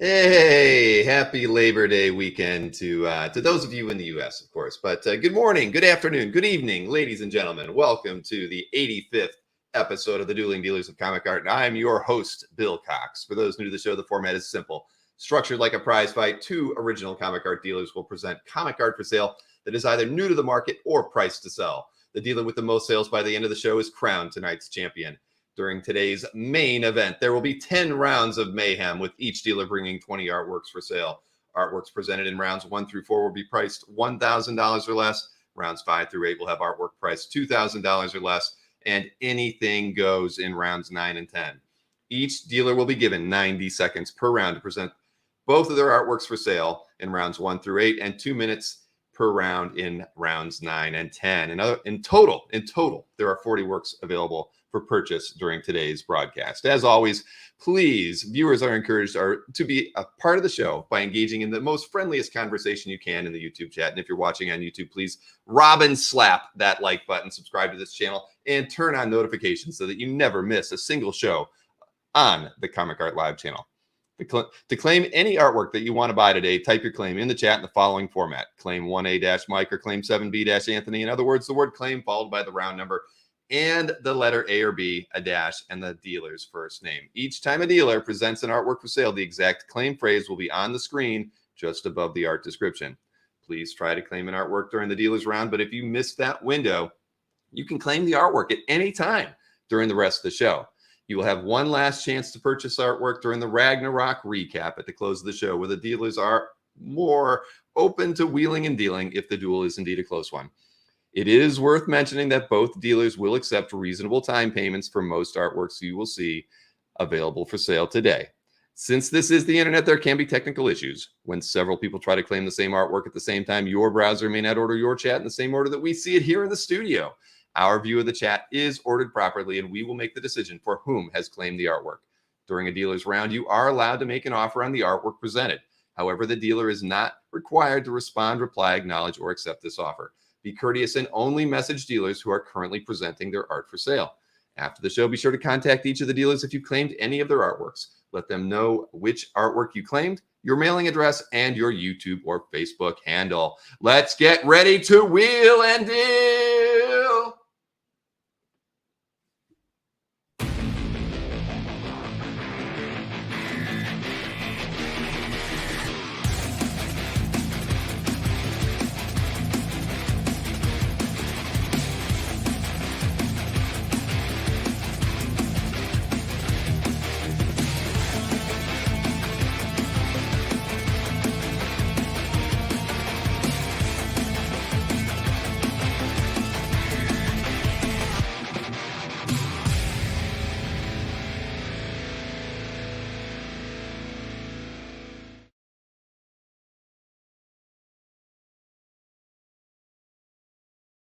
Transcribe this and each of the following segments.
Hey, happy Labor Day weekend to those of you in the U.S., of course. But good morning, good afternoon, good evening, ladies and gentlemen. Welcome to the 85th episode of the Dueling Dealers of Comic Art. And I'm your host, Bill Cox. For those new to the show, the format is simple. Structured like a prize fight, two original comic art dealers will present comic art for sale that is either new to the market or priced to sell. The dealer with the most sales by the end of the show is crowned tonight's champion. During today's main event, there will be 10 rounds of mayhem, with each dealer bringing 20 artworks for sale. Artworks presented in rounds 1 through 4 will be priced $1,000 or less. Rounds 5 through 8 will have artwork priced $2,000 or less, and anything goes in rounds 9 and 10. Each dealer will be given 90 seconds per round to present both of their artworks for sale in rounds 1 through 8, and 2 minutes per round in rounds 9 and 10. In total, there are 40 works available for purchase during today's broadcast. As always, please, viewers are encouraged to be a part of the show by engaging in the most friendliest conversation you can in the YouTube chat. And if you're watching on YouTube, please Robin slap that like button, subscribe to this channel, and turn on notifications so that you never miss a single show on the Comic Art Live channel. To claim any artwork that you want to buy today, type your claim in the chat in the following format. Claim 1A-Mike or claim 7B-Anthony. In other words, the word claim followed by the round number and the letter A or B, a dash, and the dealer's first name. Each time a dealer presents an artwork for sale, the exact claim phrase will be on the screen just above the art description. Please try to claim an artwork during the dealer's round, but if you miss that window, you can claim the artwork at any time during the rest of the show. You will have one last chance to purchase artwork during the Ragnarok recap at the close of the show, where the dealers are more open to wheeling and dealing if the duel is indeed a close one. It is worth mentioning that both dealers will accept reasonable time payments for most artworks you will see available for sale today. Since this is the internet, there can be technical issues. When several people try to claim the same artwork at the same time, your browser may not order your chat in the same order that we see it here in the studio. Our view of the chat is ordered properly, and we will make the decision for whom has claimed the artwork. During a dealer's round, you are allowed to make an offer on the artwork presented. However, the dealer is not required to respond, reply, acknowledge, or accept this offer. Be courteous and only message dealers who are currently presenting their art for sale. After the show, be sure to contact each of the dealers if you claimed any of their artworks. Let them know which artwork you claimed, your mailing address, and your YouTube or Facebook handle. Let's get ready to wheel and deal.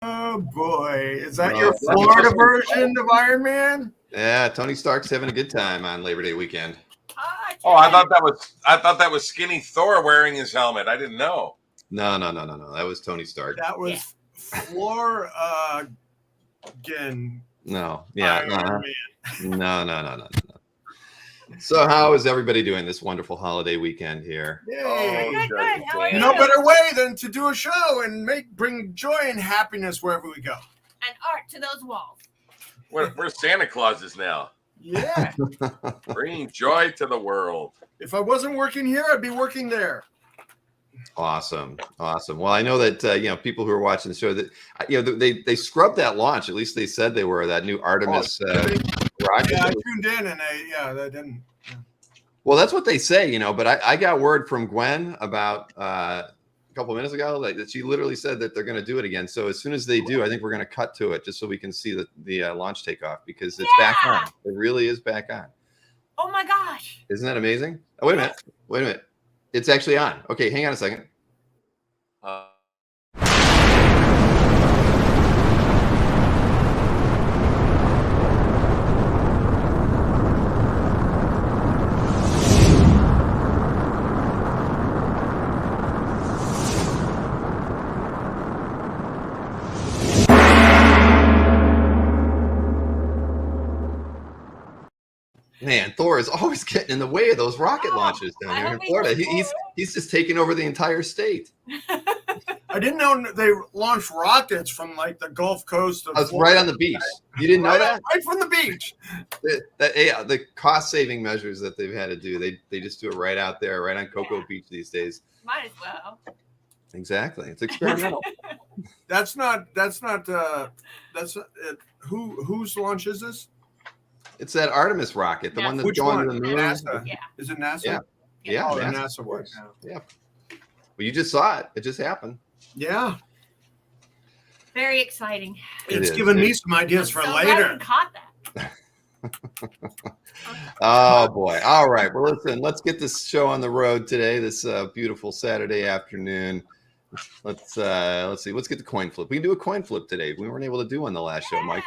Oh boy, is that your Florida version of Iron Man? Yeah, Tony Stark's having a good time on Labor Day weekend. Oh, I thought that was Skinny Thor wearing his helmet. I didn't know. No. That was Tony Stark. That was Florigan. No. Yeah. Iron Man. No. So how is everybody doing this wonderful holiday weekend here? Yay. Good. How are you? No better way than to do a show and bring joy and happiness wherever we go. And art to those walls. We're Santa Clauses now. Yeah. Bringing joy to the world. If I wasn't working here, I'd be working there. Awesome. Well, I know that people who are watching the show that they scrubbed that launch. At least they said they were that new Artemis rocket. Yeah, I tuned in and they didn't. Yeah. Well, that's what they say, But I got word from Gwen about a couple of minutes ago that she literally said that they're going to do it again. So as soon as they do, I think we're going to cut to it just so we can see the launch takeoff, because it's back on. It really is back on. Oh my gosh! Isn't that amazing? Oh, wait a minute. It's actually on. Okay, hang on a second. Man, Thor is always getting in the way of those rocket launches down I here in don't think Florida. he's He's just taking over the entire state. I didn't know they launched rockets from like the Gulf Coast of That's Florida. right on the beach. You didn't know that? Right from the beach. The cost saving measures that they've had to do, they just do it right out there, right on Cocoa Beach these days. Might as well. Exactly. It's experimental. That's whose launch is this? It's that Artemis rocket, the Yeah. one that's Which going one? to the moon. NASA. Yeah. Is it NASA? Yeah. Yeah. Oh, NASA. NASA was. Yeah. Well, you just saw it. It just happened. Yeah. Very exciting. It's is. given me some ideas for I'm so glad later. you caught that. Oh boy. All right. Well, listen, let's get this show on the road today, this beautiful Saturday afternoon. Let's see. Let's get the coin flip. We can do a coin flip today. We weren't able to do one the last show, Mike,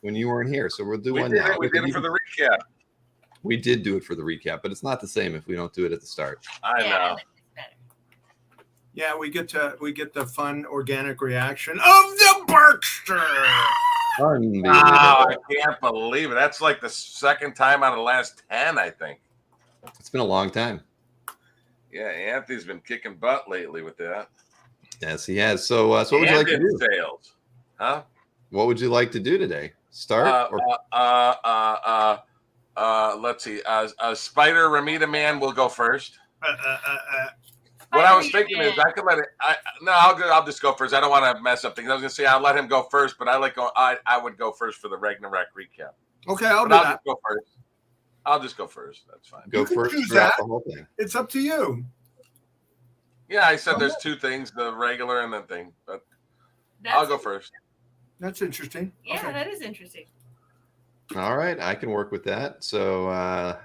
when you weren't here. So we'll do one now. We did it for the recap. We did do it for the recap, but it's not the same if we don't do it at the start. I know. It's better. Yeah, we get the fun organic reaction of the Berkster. Unbelievable. Wow, I can't believe it. That's like the second time out of the last 10, I think. It's been a long time. Yeah, Anthony's been kicking butt lately with that. Yes, he has. So what would you like to do? Sales, huh? What would you like to do today? Start? Let's see. Spider Ramita Man will go first. What I was thinking is I could let it. I'll just go first. I don't want to mess up things. I was gonna say I'll let him go first, but I would go first for the Ragnarok recap. Okay, I'll do But that. I'll just go first. That's fine. Go You can first choose throughout that. the whole thing. It's up to you. Yeah, I said there's two things: the regular and the thing. But I'll go first. That's interesting. Yeah, Okay. that is interesting. All right, I can work with that. So I've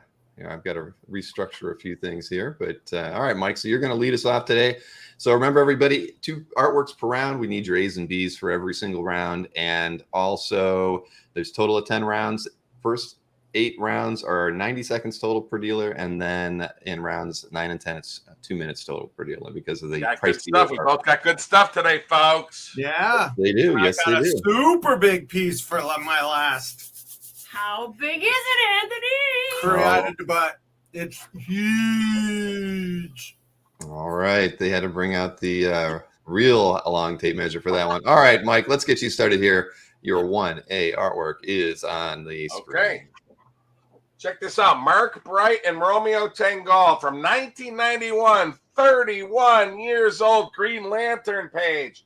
got to restructure a few things here, but all right, Mike. So you're going to lead us off today. So remember, everybody, 2 artworks per round. We need your A's and B's for every single round, and also there's total of 10 rounds. First 8 rounds are 90 seconds total per dealer, and then in rounds 9 and 10, it's 2 minutes total per dealer because of the Got price. good stuff. We both got good stuff today, folks. Yeah. They do. Yes, I they got a do. super big piece for my last. How big is it, Anthony? Created, but it's huge. All right. They had to bring out the real long tape measure for that one. All right, Mike, let's get you started here. Your 1A artwork is on the screen. Okay. Check this out. Mark Bright and Romeo Tangal from 1991, 31 years old, Green Lantern page.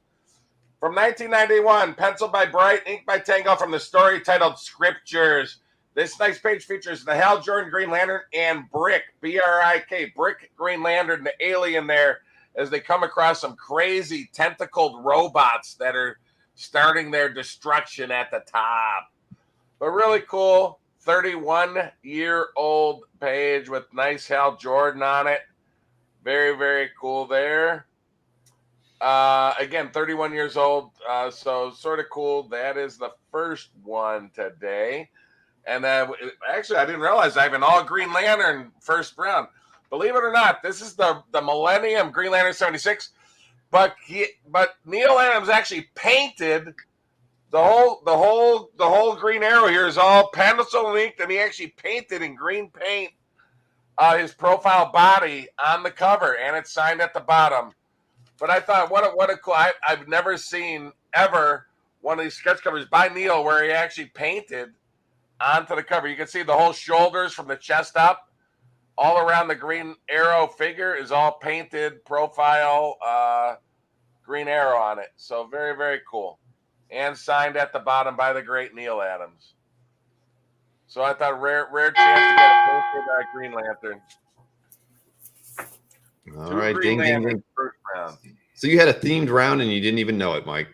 From 1991, pencil by Bright, ink by Tango from the story titled Scriptures. This nice page features the Hal Jordan Green Lantern and Brick, B-R-I-K, Brick Green Lantern, the alien there, as they come across some crazy tentacled robots that are starting their destruction at the top. But really cool, 31-year-old page with nice Hal Jordan on it. Very, very cool there. Again, 31 years old, so sort of cool. That is the first one today. And actually, I didn't realize I have an all Green Lantern first round. Believe it or not, this is the Millennium Green Lantern 76. But Neil Adams actually painted the whole Green Arrow here is all pencil and inked, and he actually painted in green paint his profile body on the cover, and it's signed at the bottom. But I thought, what a cool! I've never seen ever one of these sketch covers by Neil where he actually painted onto the cover. You can see the whole shoulders from the chest up, all around the Green Arrow figure is all painted profile Green Arrow on it. So very, very cool, and signed at the bottom by the great Neil Adams. So I thought rare chance to get a painted Green Lantern. All 2 right, Green ding, ding, Lanterns ding. first round. So you had a themed round and you didn't even know it, Mike.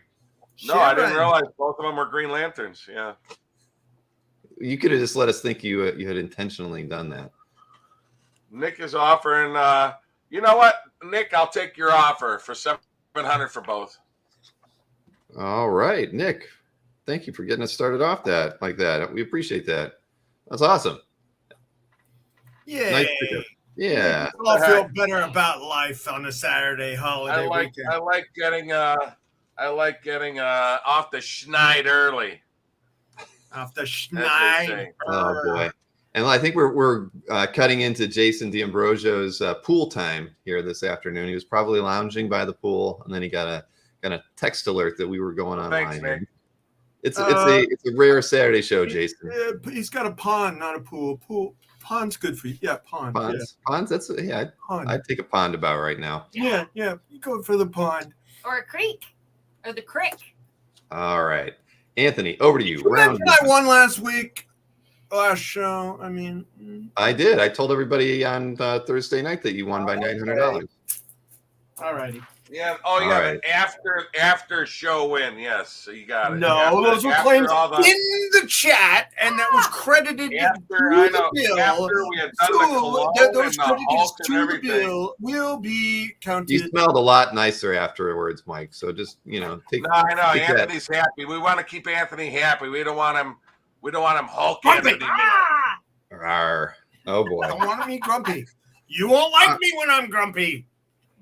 No, I didn't Sharon. realize both of them were Green Lanterns. Yeah. You could have just let us think you had intentionally done that. Nick is offering. You know what, Nick? I'll take your offer for $700 for both. All right, Nick. Thank you for getting us started off like that. We appreciate that. That's awesome. Yeah. Nice pickup. Yeah. I'll feel better about life on a Saturday holiday weekend. I like getting off the schneid early. Off the as they schneid. say. Oh boy. And I think we're cutting into Jason D'Ambrosio's pool time here this afternoon. He was probably lounging by the pool, and then he got a text alert that we were going online. Thanks, Nick. It's a rare Saturday show, Jason. He's got a pond, not a pool. Pond's good for you. Yeah, pond. Ponds. That's Pond. I'd take a pond about right now. Yeah. You go for the pond Or a creek. Or the crick. All right, Anthony, over to you. Remember I won last show. I mean, I did. I told everybody on Thursday night that you won by $900. All righty. Yeah. Right. After show win. Yes, so you got it. No, those were claims in the chat, and that was credited to the bill. After we had done the cologne those and the credited Hulk and to the everything. bill will be counted. You smelled a lot nicer afterwards, Mike. So just take. No, I know. take that. Anthony's happy. We want to keep Anthony happy. We don't want him Hulk Anthony. Ah! Rawr. Oh boy. I don't want to be grumpy. You won't like me when I'm grumpy.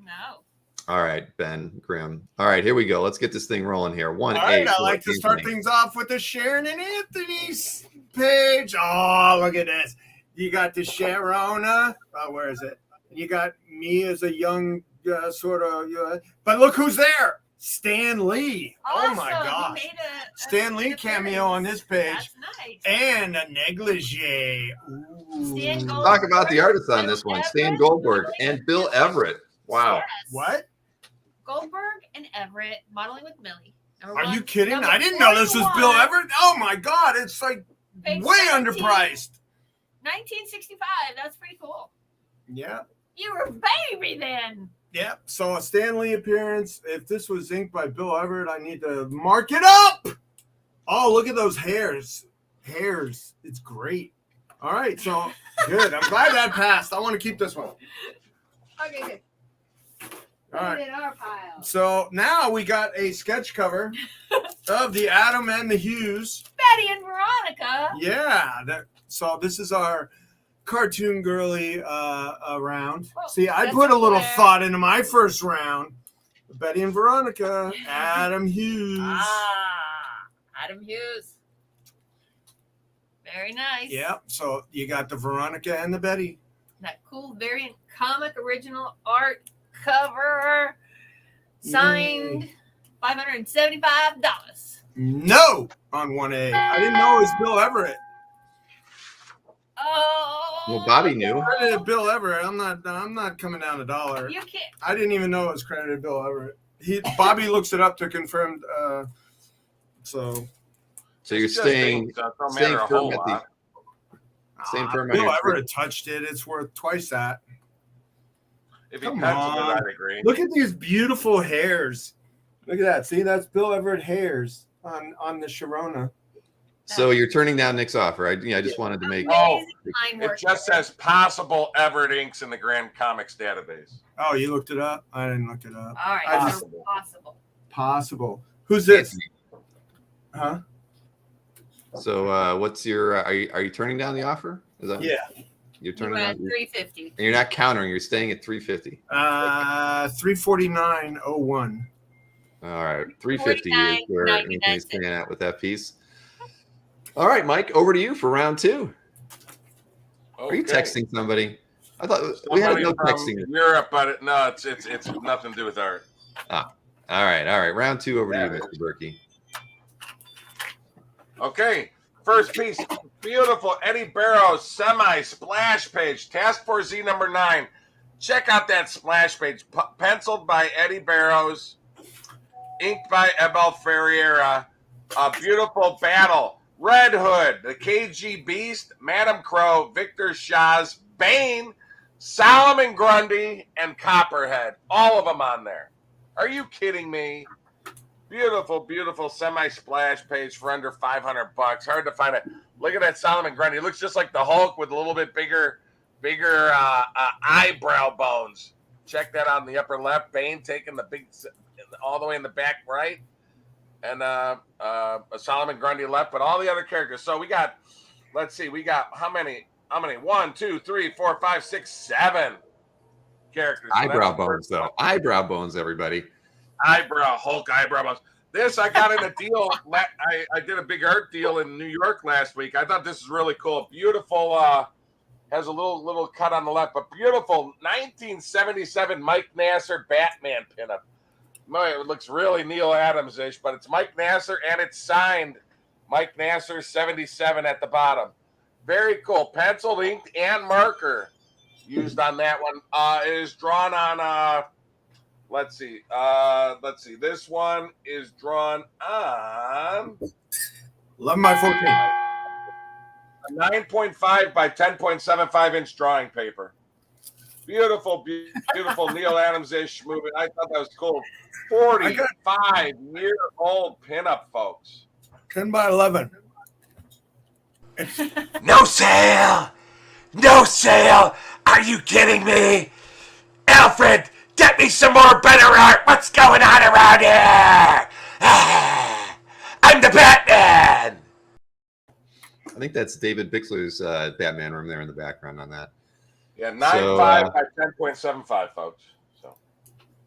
No. All right, Ben Grimm. All right, here we go. Let's get this thing rolling here. All right, I like to start things off with the Sharon and Anthony's page. Oh, look at this. You got the Sharona. Where is it? You got me as a young but look who's there. Stan Lee. Oh my gosh. Stan Lee cameo on this page. That's nice. And a negligee. Ooh. Stan Goldberg. Talk about the artists on this one. Stan Goldberg and Bill Everett. Wow. Yes. What? Goldberg and Everett modeling with Millie. Are you kidding? I didn't know this was Bill Everett. Oh my God. It's like Page way 17. underpriced. 1965. That's pretty cool. Yeah. You were a baby then. Yeah. So a Stan Lee appearance. If this was inked by Bill Everett, I need to mark it up. Oh, look at those hairs. It's great. All right. So good. I'm glad that passed. I want to keep this one. Okay, good. All Put right. it in our pile. So now we got a sketch cover of the Adam and the Hughes. Betty and Veronica. Yeah. So this is our cartoon girly round. Well, See, I that's put a little fair. thought into my first round. Betty and Veronica, Adam Hughes. Adam Hughes. Very nice. Yeah. So you got the Veronica and the Betty. That cool variant comic original art cover signed $575. No on 1A. I didn't know it was Bill Everett. Oh. Well, Bobby knew. Credited Bill Everett. I'm not coming down $1. You can't. I didn't even know it was credited Bill Everett. Bobby looks it up to confirm. So you're It's just staying ink, so it don't staying matter a firm whole at the lot. same firm on Bill your Everett touched it. It's worth twice that. If he Come penciled it, on. I'd agree. Look at these beautiful hairs. Look at that. See, that's Bill Everett hairs on the Sharona. So you're turning down Nick's offer. I just wanted to make. Oh, Line It work. just says possible Everett inks in the Grand Comics database. Oh, you looked it up? I didn't look it up. All right. I so just- possible. Possible. Who's this? Huh? So what's your? Are you turning down the offer? Is that? Yeah. You're You turning went down. at 350. And you're not countering. You're staying at 350. 349.01. All right, 350 is where $49.99. Anthony's staying at with that piece. All right, Mike, over to you for round two. Are you Okay. texting somebody? I thought we had Somebody no from texting. Europe, but no, it's nothing to do with art. All right. Round two over to you, Mr. Berkey. Okay, first piece, beautiful Eddie Barrows semi-splash page, Task Force Z number 9. Check out that splash page, penciled by Eddie Barrows, inked by Abel Ferreira. A beautiful battle. Red Hood, the KG Beast, Madam Crow, Victor Shaz, Bane, Solomon Grundy, and Copperhead. All of them on there. Are you kidding me? Beautiful, beautiful semi-splash page for under $500. Hard to find it. Look at that Solomon Grundy. It looks just like the Hulk with a little bit bigger eyebrow bones. Check that out in the upper left. Bane taking the big, all the way in the back right. And a Solomon Grundy left, but all the other characters. So we got, let's see, we got how many? 1, 2, 3, 4, 5, 6, 7 characters. So Eyebrow that's the bones, first though. one. Eyebrow bones, everybody. Hulk eyebrow bones. This I got in a deal. I did a big art deal in New York last week. I thought this is really cool. Beautiful. Has a little cut on the left, but beautiful 1977 Mike Nasser Batman pinup. It looks really Neil Adams-ish, but it's Mike Nasser and it's signed Mike Nasser 77 at the bottom. Very cool. Pencil, ink, and marker used on that one. It is drawn on let's see. This one is drawn on 11 by 14. A 9.5 by 10.75 inch drawing paper. Beautiful Neil Adams-ish movie. I thought that was cool. 45-year-old pinup, folks. 10 by 11. No sale! No sale! Are you kidding me? Alfred, get me some more better art! What's going on around here? I'm the Batman! I think that's David Bixler's Batman room there in the background on that. Yeah, 9.5 by 10.75, folks.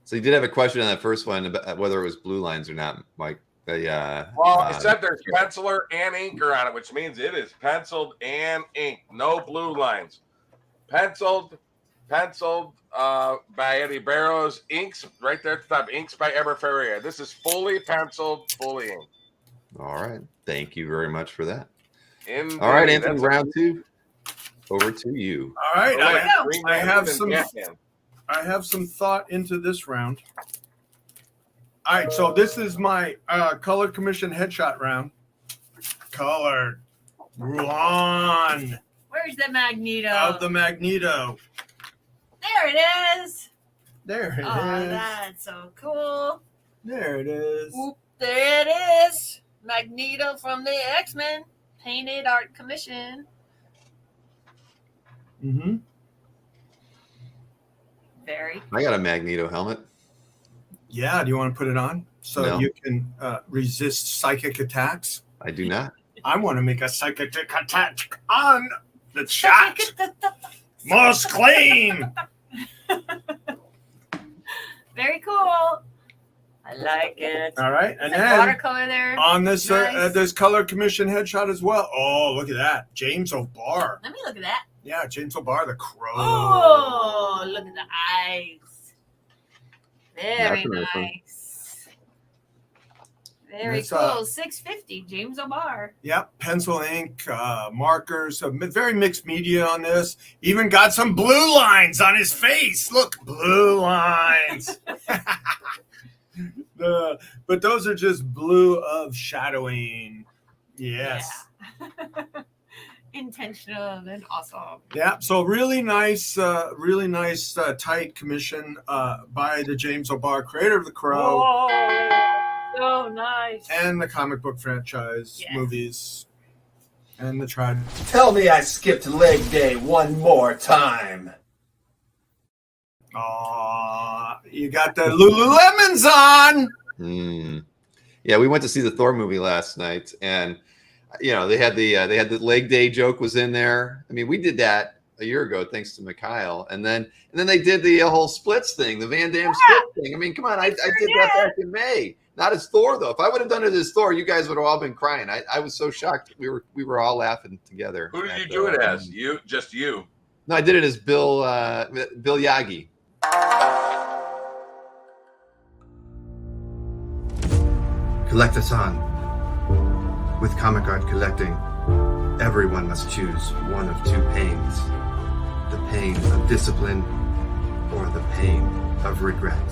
So you did have a question on that first one about whether it was blue lines or not, Mike. Well, it said there's penciler and inker on it, which means it is penciled and inked. No blue lines. Penciled by Eddie Barrows. Inks right there at the top. Inks by Eber Ferrier. This is fully penciled, fully inked. All right. Thank you very much for that. Indeed. All right, Anthony, round two. Over to you. All right. I have Batman. some thought into this round. All right, so this is my color commission headshot round. Color Rulon Where's the Magneto? of the Magneto. There it is. There it is. Oh, that's so cool. There it is. Oop, there it is. Magneto from the X-Men. Painted art commission. Mm-hmm. Very I got a Magneto helmet. Yeah, do you want to put it on so No. you can resist psychic attacks? I do not. I want to make a psychic attack on the chat. Must claim. very cool. I like it. All right, and Some then watercolor there. on this Nice. this color commission headshot as well. Oh, look at that, James O'Barr. Let me look at that. Yeah, James O'Barr, the Crow. Oh, look at the eyes. Very That's nice one. nice. Very It's, cool. 650, James O'Barr. Yep, pencil, ink, markers. Very mixed media on this. Even got some blue lines on his face. Look, blue lines. But those are just blue of shadowing. Yes. Yeah. Intentional and awesome. Yeah. So really nice, tight commission by the James O'Barr, creator of the Crow Whoa, so nice. and the comic book franchise, Yes. movies, and the tribe. Tell me I skipped leg day one more time. Aw, you got the Lululemons on. Yeah, we went to see the Thor movie last night, and they had the leg day joke was in there. I mean, we did that a year ago thanks to Mikhail, and then they did the whole splits thing, the Van Damme split thing. I mean, come on, I did that back in May. Not as Thor though. If I would have done it as Thor, you guys would have all been crying. I was so shocked. We were all laughing together. Who did you do it as? You? Just you? No, I did it as Bill Yagi. Collect-a-thon. With comic art collecting, everyone must choose one of two pains. The pain of discipline or the pain of regret.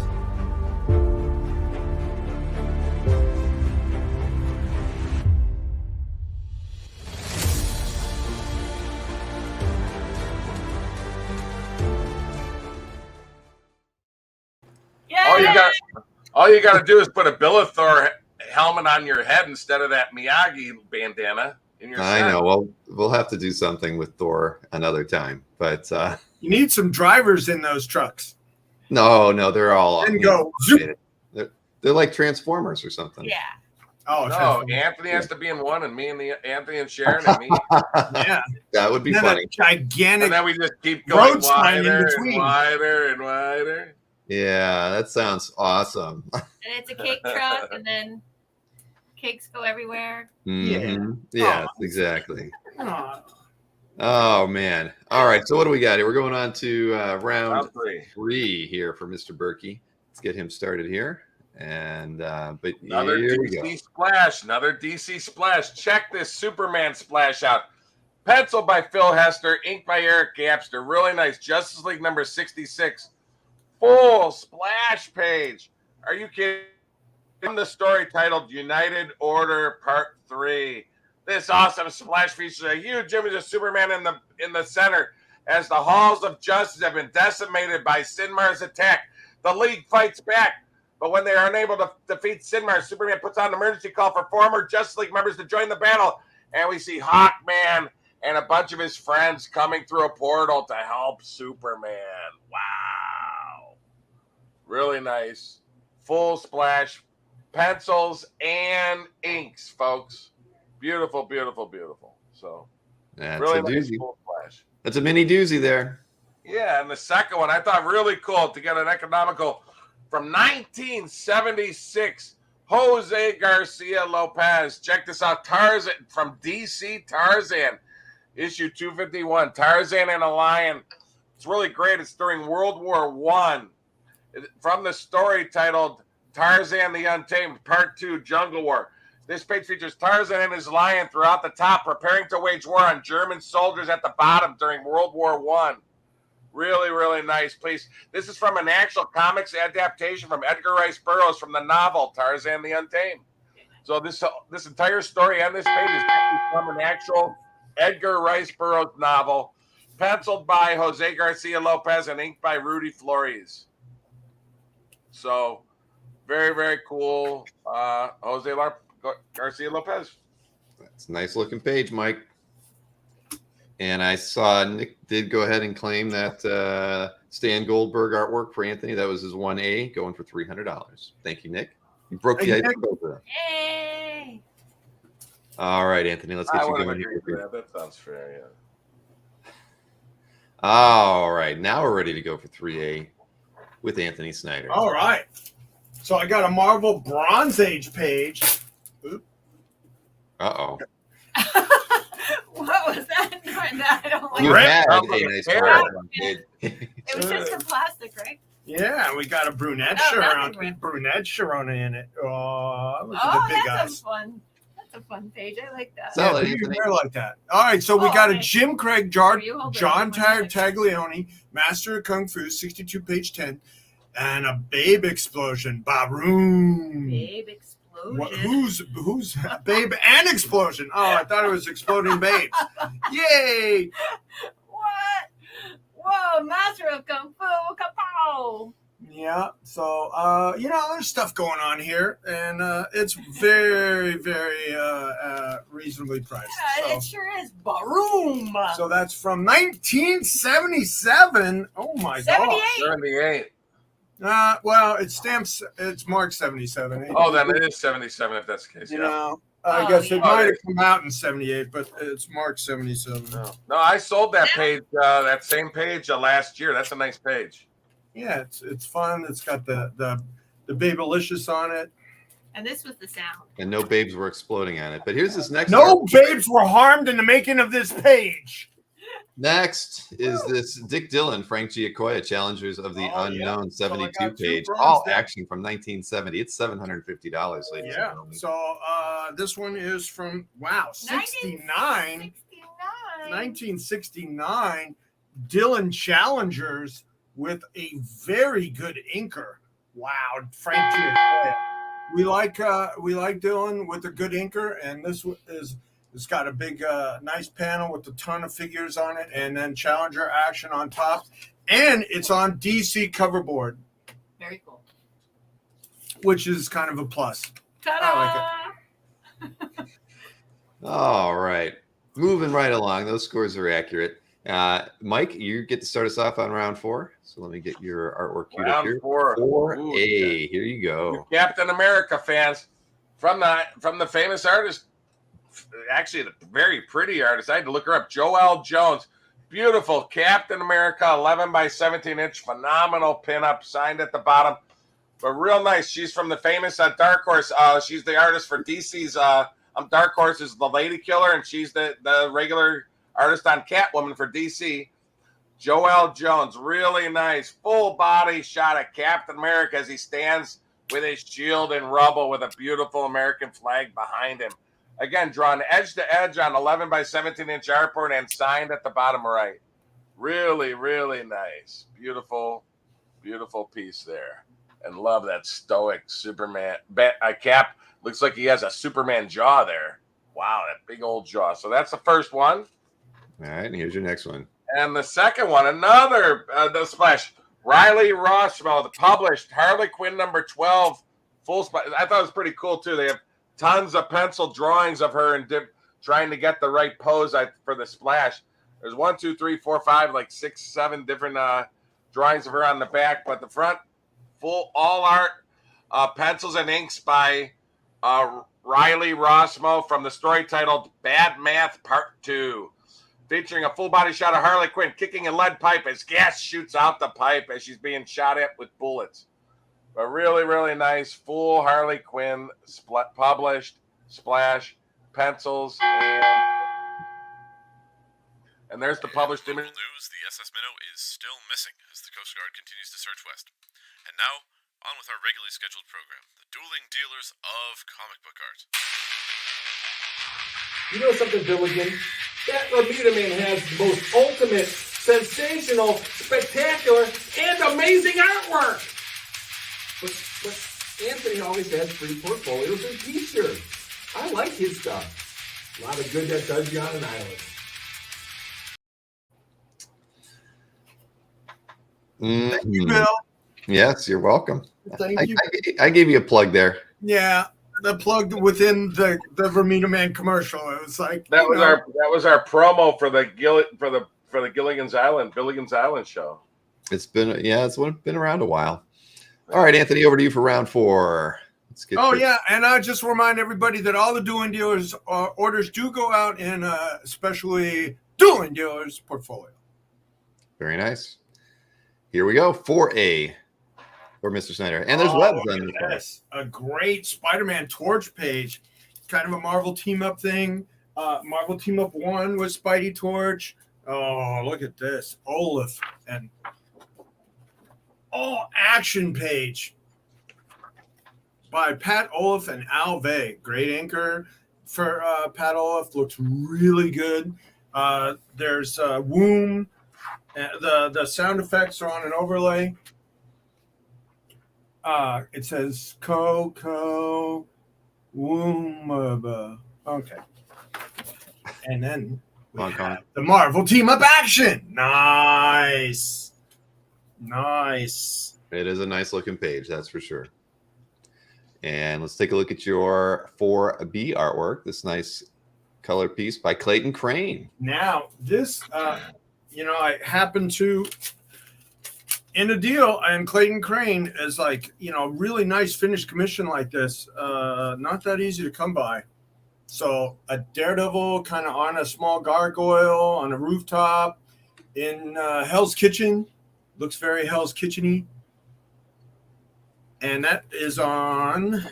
Yeah. All you got to do is put a Billithor helmet on your head instead of that Miyagi bandana in your I set. know. Well, we'll have to do something with Thor another time. But You need some drivers in those trucks. no, they're all And go. Zoop. They're like Transformers or something. Yeah. Oh, No, Anthony has to be in one, and me and Anthony and Sharon and me, yeah. That would be And then funny. a gigantic. and then we just keep going Road sign in wider and between. wider and wider. Yeah, that sounds awesome. And it's a cake truck, and then Cakes go everywhere. Mhm. Yeah, Oh. exactly. Oh, Oh man. All right. So what do we got here? We're going on to round Round three. 3 here for Mr. Berkey. Let's get him started here. And but Another here we go. DC splash. Another DC splash. Check this Superman splash out. Pencil by Phil Hester, ink by Eric Gapster. Really nice. Justice League number 66. Full splash page. Are you kidding? From the story titled United Order Part 3. This awesome splash features a huge image of Superman in the center as the halls of justice have been decimated by Sinmar's attack. The League fights back, but when they are unable to defeat Sinmar, Superman puts out an emergency call for former Justice League members to join the battle, and we see Hawkman and a bunch of his friends coming through a portal to help Superman. Wow. Really nice. Full splash. Pencils and inks, folks. Beautiful, beautiful, beautiful. So, That's really a nice doozy. full splash. That's a mini doozy there. Yeah, and the second one I thought really cool to get an economical from 1976. Jose Garcia Lopez. Check this out. Tarzan from DC Tarzan, issue 251. Tarzan and a Lion. It's really great. It's during World War I. From the story titled Tarzan the Untamed, Part 2, Jungle War. This page features Tarzan and his lion throughout the top, preparing to wage war on German soldiers at the bottom during World War I. Really, really nice, please. This is from an actual comics adaptation from Edgar Rice Burroughs from the novel Tarzan the Untamed. So this entire story on this page is from an actual Edgar Rice Burroughs novel, penciled by Jose Garcia Lopez and inked by Rudy Flores. So, very, very cool. Garcia Lopez. That's a nice looking page, Mike. And I saw Nick did go ahead and claim that Stan Goldberg artwork for Anthony. That was his 1A, going for $300. Thank you, Nick. You broke the ice over. Yay! All right, Anthony, let's get you going here. That sounds fair, yeah. All right, now we're ready to go for 3A with Anthony Snyder. all right. So I got a Marvel Bronze Age page. Uh-oh. What was that? No, I don't like You Right. had Sounds a like nice a card. It was just the plastic, right? Yeah, we got a brunette Oh, that's Sharona in it. Oh, look at Oh, the big that's eyes. a fun page. I like that. So- Yeah, Solid, put your Anthony. hair like that. All right, so we Oh, got a okay. Jim Craig, Here, you hold it. John One second. Taglioni, Master of Kung Fu, 62, page 10, and a Babe Explosion, Baroom. Babe explosion. Who's Babe and Explosion? Oh, I thought it was Exploding Babes. Yay! What? Whoa, Master of Kung Fu, kapow! Yeah, so there's stuff going on here, and it's very, very reasonably priced. Yeah, So. it sure is. Baroom! So that's from 1977. Oh my 78. god. 78. Well, it's marked 77. Oh, then it is 77 if that's the case. You Yeah. know, I Oh, guess it yeah. might have come out in 78, but it's marked 77. No, I sold that page, that same page last year. That's a nice page. Yeah, it's fun. It's got the Babylicious on it. And this was the sound. And no babes were exploding on it. But here's this next No artwork. babes were harmed in the making of this page. Next is this Dick Dillon, Frank Giacoya, Challengers of the Oh, Unknown, yeah. So I 72 got two page. bronze All there. action from 1970. It's $750, ladies and Yeah. gentlemen. So this one is from 69. 1969. Dillon Challengers with a very good inker. Wow, Frank Giacoya. We like Dillon with a good inker, and this is it's got a big nice panel with a ton of figures on it, and then Challenger action on top, and it's on DC coverboard, Very cool. which is kind of a plus. Ta-da! All right. Moving right along. Those scores are accurate. Mike, you get to start us off on round 4. So let me get your artwork queued up Round here. 4. 4A. Here you You go. Captain America fans from the famous artist, actually the very pretty artist. I had to look her up. Joelle Jones. Beautiful Captain America 11 by 17 inch. Phenomenal pinup signed at the bottom. but real nice. She's from the famous Dark Horse. She's the artist for DC's. Dark Horse is the Lady Killer, and she's the regular artist on Catwoman for DC. Joelle Jones, really nice, full body shot of Captain America as he stands with his shield in rubble with a beautiful American flag behind him. Again, drawn edge to edge on 11 by 17 inch artboard and signed at the bottom right. Really, really nice. Beautiful, beautiful piece there. And love that stoic Superman. Cap looks like he has a Superman jaw there. Wow, that big old jaw. So that's the first one. All right, and here's your next one. And the second one, another the splash. Riley Rossmo, the published Harley Quinn number 12 full splash. I thought it was pretty cool too. They have tons of pencil drawings of her and trying to get the right pose for the splash. There's 1, 2, 3, 4, 5, like 6, 7 different drawings of her on the back, but the front full all art pencils and inks by Riley Rossmo from the story titled Bad Math Part 2. Featuring a full body shot of Harley Quinn kicking a lead pipe as gas shoots out the pipe as she's being shot at with bullets. But really, really nice full Harley Quinn published splash pencils. And there's the published image. News, the SS Minnow is still missing as the Coast Guard continues to search west. And now, on with our regularly scheduled program, the Dueling Dealers of Comic Book Art. You know something, Billigan? That Bermuda Man has the most ultimate, sensational, spectacular, and amazing artwork! But Anthony always has free portfolios and t-shirts. I like his stuff. A lot of good that does you on an island. Thank you, Bill. Yes, you're welcome. Thank you. I gave you a plug there. Yeah, the plug within the Bermuda Man commercial. It was like that was our promo for the Gilligan's Island show. It's been been around a while. All right, Anthony, over to you for round 4. Let's get and I just remind everybody that all the Dueling Dealers orders do go out in especially Dueling Dealers portfolio. Very nice. Here we go. 4A for Mr. Snyder. And there's webs on this. Yes, a great Spider-Man Torch page. Kind of a Marvel team-up thing. Marvel Team-Up 1 with Spidey Torch. Oh, look at this. Olaf and all action page by Pat Olaf and Al Vey. Great anchor for Pat Olaf. Looks really good. There's Womb. The sound effects are on an overlay. It says Coco Womb. Okay. And then we have the Marvel Team-Up action. Nice. It is a nice looking page, that's for sure. And let's take a look at your 4B artwork. This nice color piece by Clayton Crane. Now, this, I happen to, in a deal, and Clayton Crane is like, really nice finished commission like this. Not that easy to come by. So a Daredevil kind of on a small gargoyle on a rooftop in Hell's Kitchen. Looks very Hell's Kitchen-y. And that is on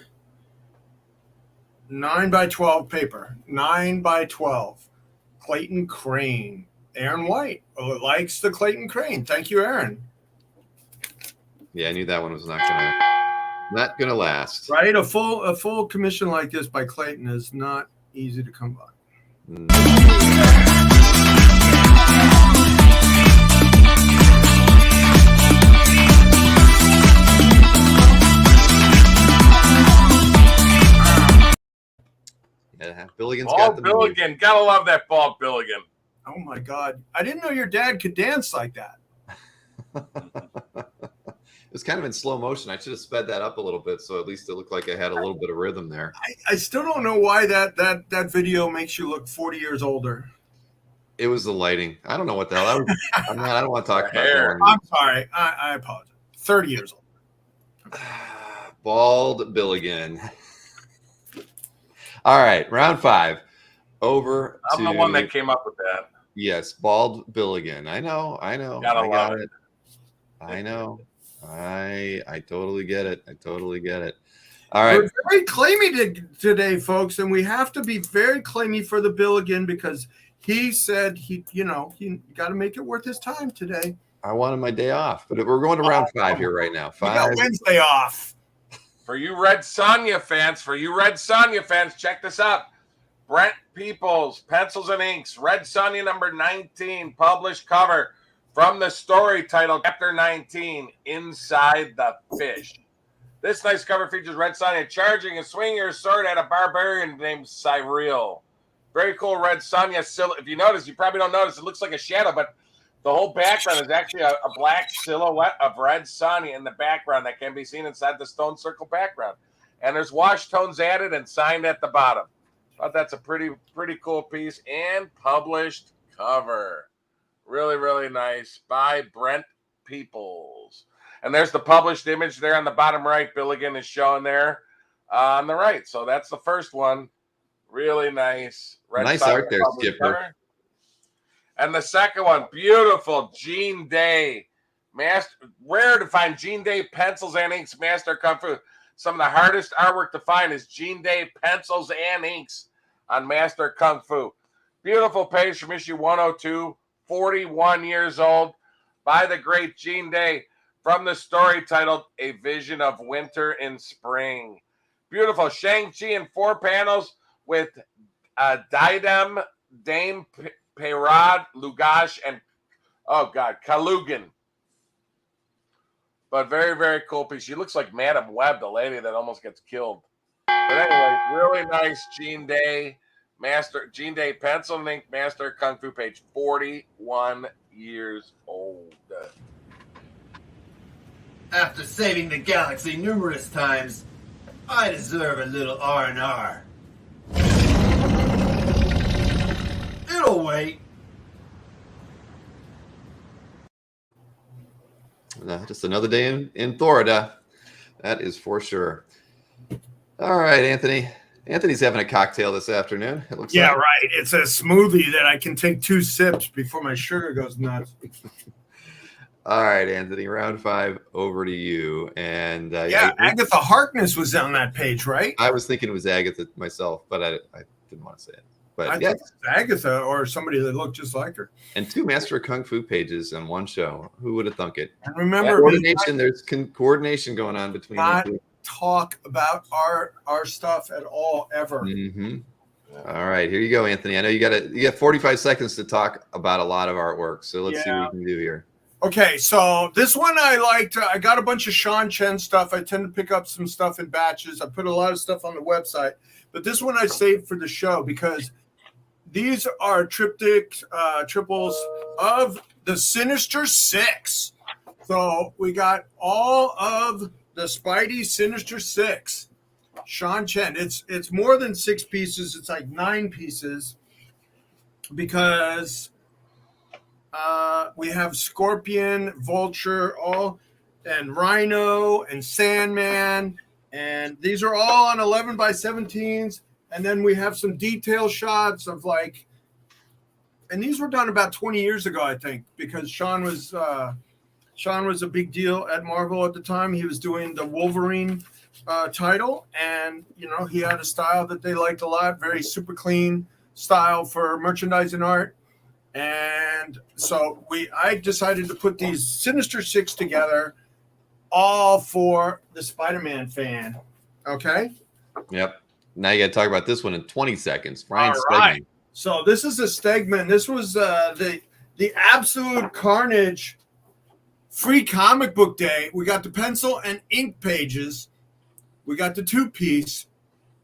9x12 paper. 9x12. Clayton Crane. Aaron White likes the Clayton Crane. Thank you, Aaron. Yeah, I knew that one was not gonna last. Right? A full commission like this by Clayton is not easy to come by. Yeah, Billigan's Bald Billigan. Gotta love that Bald Billigan. Oh my God. I didn't know your dad could dance like that. It was kind of in slow motion. I should have sped that up a little bit so at least it looked like I had a little bit of rhythm there. I still don't know why that video makes you look 40 years older. It was the lighting. I don't know what the hell. I don't want to talk about that. I'm sorry. I apologize. 30 years old. Bald Billigan. All right, round 5. I'm the one that came up with that. Yes, Bald Billigan. I know. Gotta love it. I know. I totally get it. I totally get it. All right. We're very claimy today, folks, and we have to be very claimy for the bill again because he said he got to make it worth his time today. I wanted my day off, but we're going to round 5 here right now. 5. We got Wednesday off. For you Red Sonja fans, check this out. Brent Peoples, Pencils and Inks, Red Sonja number 19, published cover from the story titled Chapter 19, Inside the Fish. This nice cover features Red Sonja charging and swinging her sword at a barbarian named Cyril. Very cool Red Sonja silhouette. If you notice, you probably don't notice, it looks like a shadow, but the whole background is actually a black silhouette of Red Sonja in the background that can be seen inside the stone circle background. And there's wash tones added and signed at the bottom. Thought that's a pretty cool piece and published cover. Really, really nice by Brent Peoples. And there's the published image there on the bottom right. Billigan is showing there on the right. So that's the first one. Really nice. Nice art there, Skipper. Cover. And the second one, beautiful Gene Day. Rare to find Gene Day pencils and inks, Master Kung Fu. Some of the hardest artwork to find is Gene Day pencils and inks on Master Kung Fu. Beautiful page from issue 102, 41 years old, by the great Gene Day, from the story titled A Vision of Winter and Spring. Beautiful Shang-Chi in 4 panels with Diadem, Dame Perad, Lugash, and Kalugan. But very, very cool piece. She looks like Madam Web, the lady that almost gets killed. But anyway, really nice Gene Day pencil and ink Master Kung Fu, page 41 years old. After saving the galaxy numerous times, I deserve a little R&R. It'll wait. Just another day in Florida. That is for sure. All right, Anthony. Anthony's having a cocktail this afternoon. It looks like. Right. It's a smoothie that I can take 2 sips before my sugar goes nuts. All right, Anthony, round 5 over to you. And Agatha Harkness was on that page, right? I was thinking it was Agatha myself, but I didn't want to say it. But I think it's Agatha or somebody that looked just like her. And 2 Master of Kung Fu pages on one show. Who would have thunk it? And remember, coordination. There's coordination going on between not the 2. Talk about our stuff at all ever. Mm-hmm. All right, here you go, Anthony. I know you got 45 seconds to talk about a lot of artwork, so let's see what we can do here. Okay, so this one I liked. I got a bunch of Sean Chen stuff. I tend to pick up some stuff in batches. I put a lot of stuff on the website, but this one I saved for the show because these are triples of the Sinister Six. So we got all of the Spidey Sinister Six. Sean Chen. It's more than 6 pieces. It's like 9 pieces because we have Scorpion, Vulture, and Rhino and Sandman, and these are all on 11 by 17s. And then we have some detail shots of and these were done about 20 years ago, I think, because Sean was a big deal at Marvel at the time. He was doing the Wolverine title, and he had a style that they liked a lot, very super clean style for merchandising art. And so I decided to put these Sinister Six together, all for the Spider-Man fan. Okay. Yep. Now you got to talk about this one in 20 seconds. Ryan All Stegman. right. So this is a Stegman. This was the Absolute Carnage free comic book day. We got the pencil and ink pages. We got the 2-piece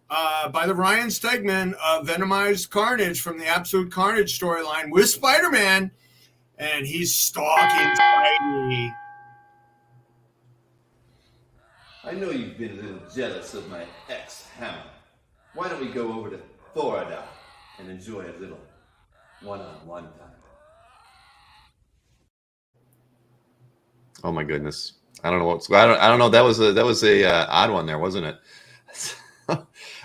by the Ryan Stegman of Venomized Carnage from the Absolute Carnage storyline with Spider-Man, and he's stalking Spidey. I know you've been a little jealous of my ex-hammer. Why don't we go over to Florida and enjoy a little one-on-one time? Oh my goodness! I don't know I don't know. That was a odd one there, wasn't it?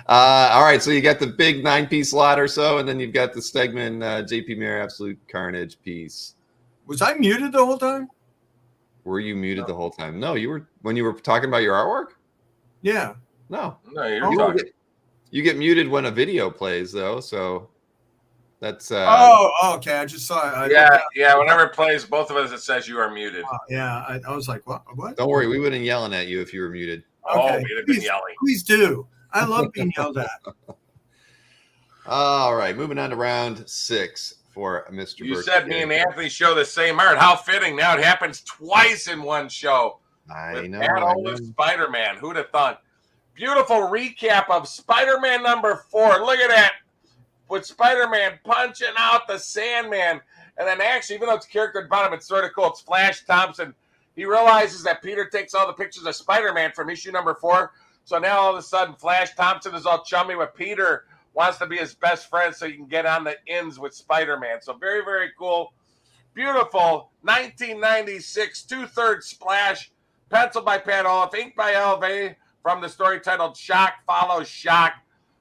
All right, so you got the big 9-piece lot or so, and then you've got the Stegman JP Mayer Absolute Carnage piece. Was I muted the whole time? Were you muted the whole time? No, you were when you were talking about your artwork. Yeah. No. No, you're talking. You get muted when a video plays, though. So that's. Okay. I just saw it. Yeah. Whenever it plays, both of us, it says you are muted. Yeah. I was like, what? Don't worry, we wouldn't yelling at you if you were muted. Oh, we'd have been yelling. Please do. I love being yelled at. All right, moving on to round 6 for Mr. You Birch. said me and Anthony show the same art. How fitting. Now it happens twice in one show. I know. Pat Olive, Spider-Man. Who'd have thought? Beautiful recap of Spider-Man number 4. Look at that. With Spider-Man punching out the Sandman. And then actually, even though it's a character at the bottom, it's sort of cool. It's Flash Thompson. He realizes that Peter takes all the pictures of Spider-Man from issue number 4. So now all of a sudden, Flash Thompson is all chummy with Peter, wants to be his best friend so he can get on the ends with Spider-Man. So very, very cool. Beautiful 1996 2/3 splash. Pencil by Pat Olive, ink by LV from the story titled Shock Follows Shock.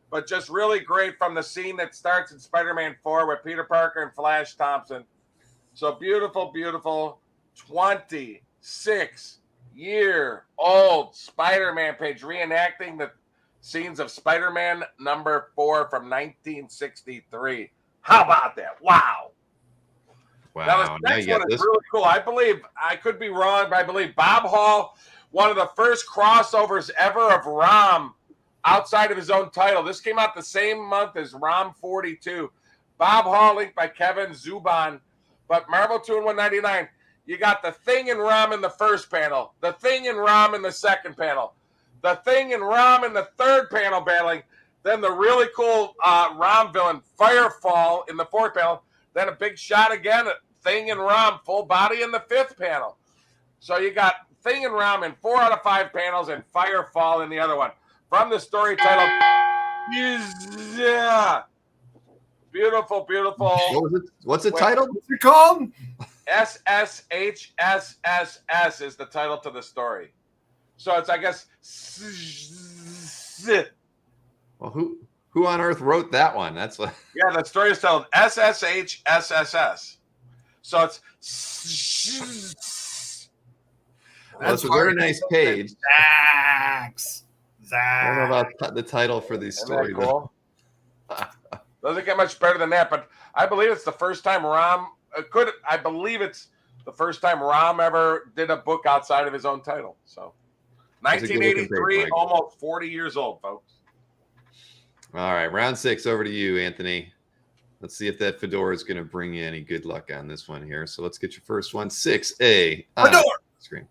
But just really great from the scene that starts in Spider-Man 4 with Peter Parker and Flash Thompson. So beautiful, beautiful 26-year-old Spider-Man page reenacting the scenes of Spider-Man number 4 from 1963. How about that? Wow. Now, this next one is really cool. I believe, I could be wrong, but I believe Bob Hall, one of the first crossovers ever of Rom outside of his own title. This came out the same month as Rom 42. Bob Hall, linked by Kevin Zubin. But Marvel 2-in-199, you got the Thing and Rom in the first panel, the Thing and Rom in the second panel, the Thing and Rom in the third panel battling, then the really cool Rom villain, Firefall, in the fourth panel, then a big shot again at Thing and Rom, full body in the fifth panel. So you got Thing and Rom in 4 out of 5 panels and Firefall in the other one. From the story titled, beautiful, beautiful. What was it? What's it titled? What's it called? SSHSSS is the title to the story. So it's, I guess, well, who on earth wrote that one? That's what. Yeah, the story is titled SSHSSS. So it's. That's a very nice page. Zax. I don't know about the title for these stories. Cool? Doesn't get much better than that, but I believe it's the first time Rom I believe it's the first time Rom ever did a book outside of his own title. So 1983, almost 40 years old, folks. All right, round 6 over to you, Anthony. Let's see if that fedora is going to bring you any good luck on this one here. So let's get your first one. 6A fedora screen.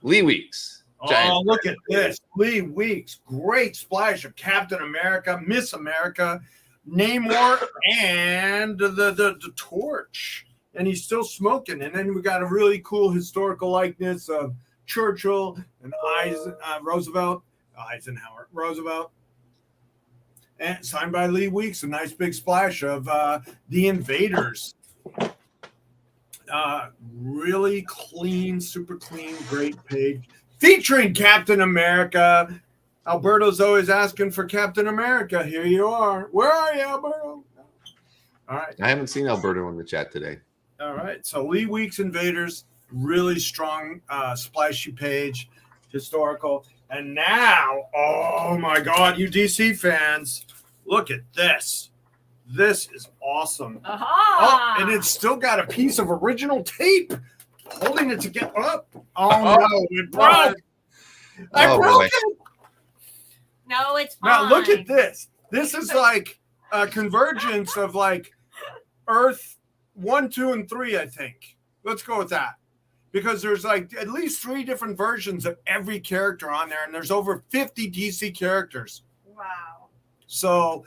Lee Weeks. Oh, look at this. Lee Weeks. Great splash of Captain America, Miss America, Namor, and the torch. And he's still smoking. And then we got a really cool historical likeness of Churchill and Roosevelt. And signed by Lee Weeks. A nice big splash of the Invaders. Really clean, super clean, great page. Featuring Captain America. Alberto's always asking for Captain America. Here you are. Where are you, Alberto? All right. I haven't seen Alberto in the chat today. All right. So Lee Weeks Invaders, really strong, splashy page, historical. And now, oh my God, you DC fans, look at this. This is awesome. Oh, and it's still got a piece of original tape holding it to get up. Oh no, it broke. I broke it. No, it's fine. Now look at this. This is like a convergence of like Earth 1, 2, and 3, I think. Let's go with that. Because there's like at least 3 different versions of every character on there, and there's over 50 DC characters. Wow. So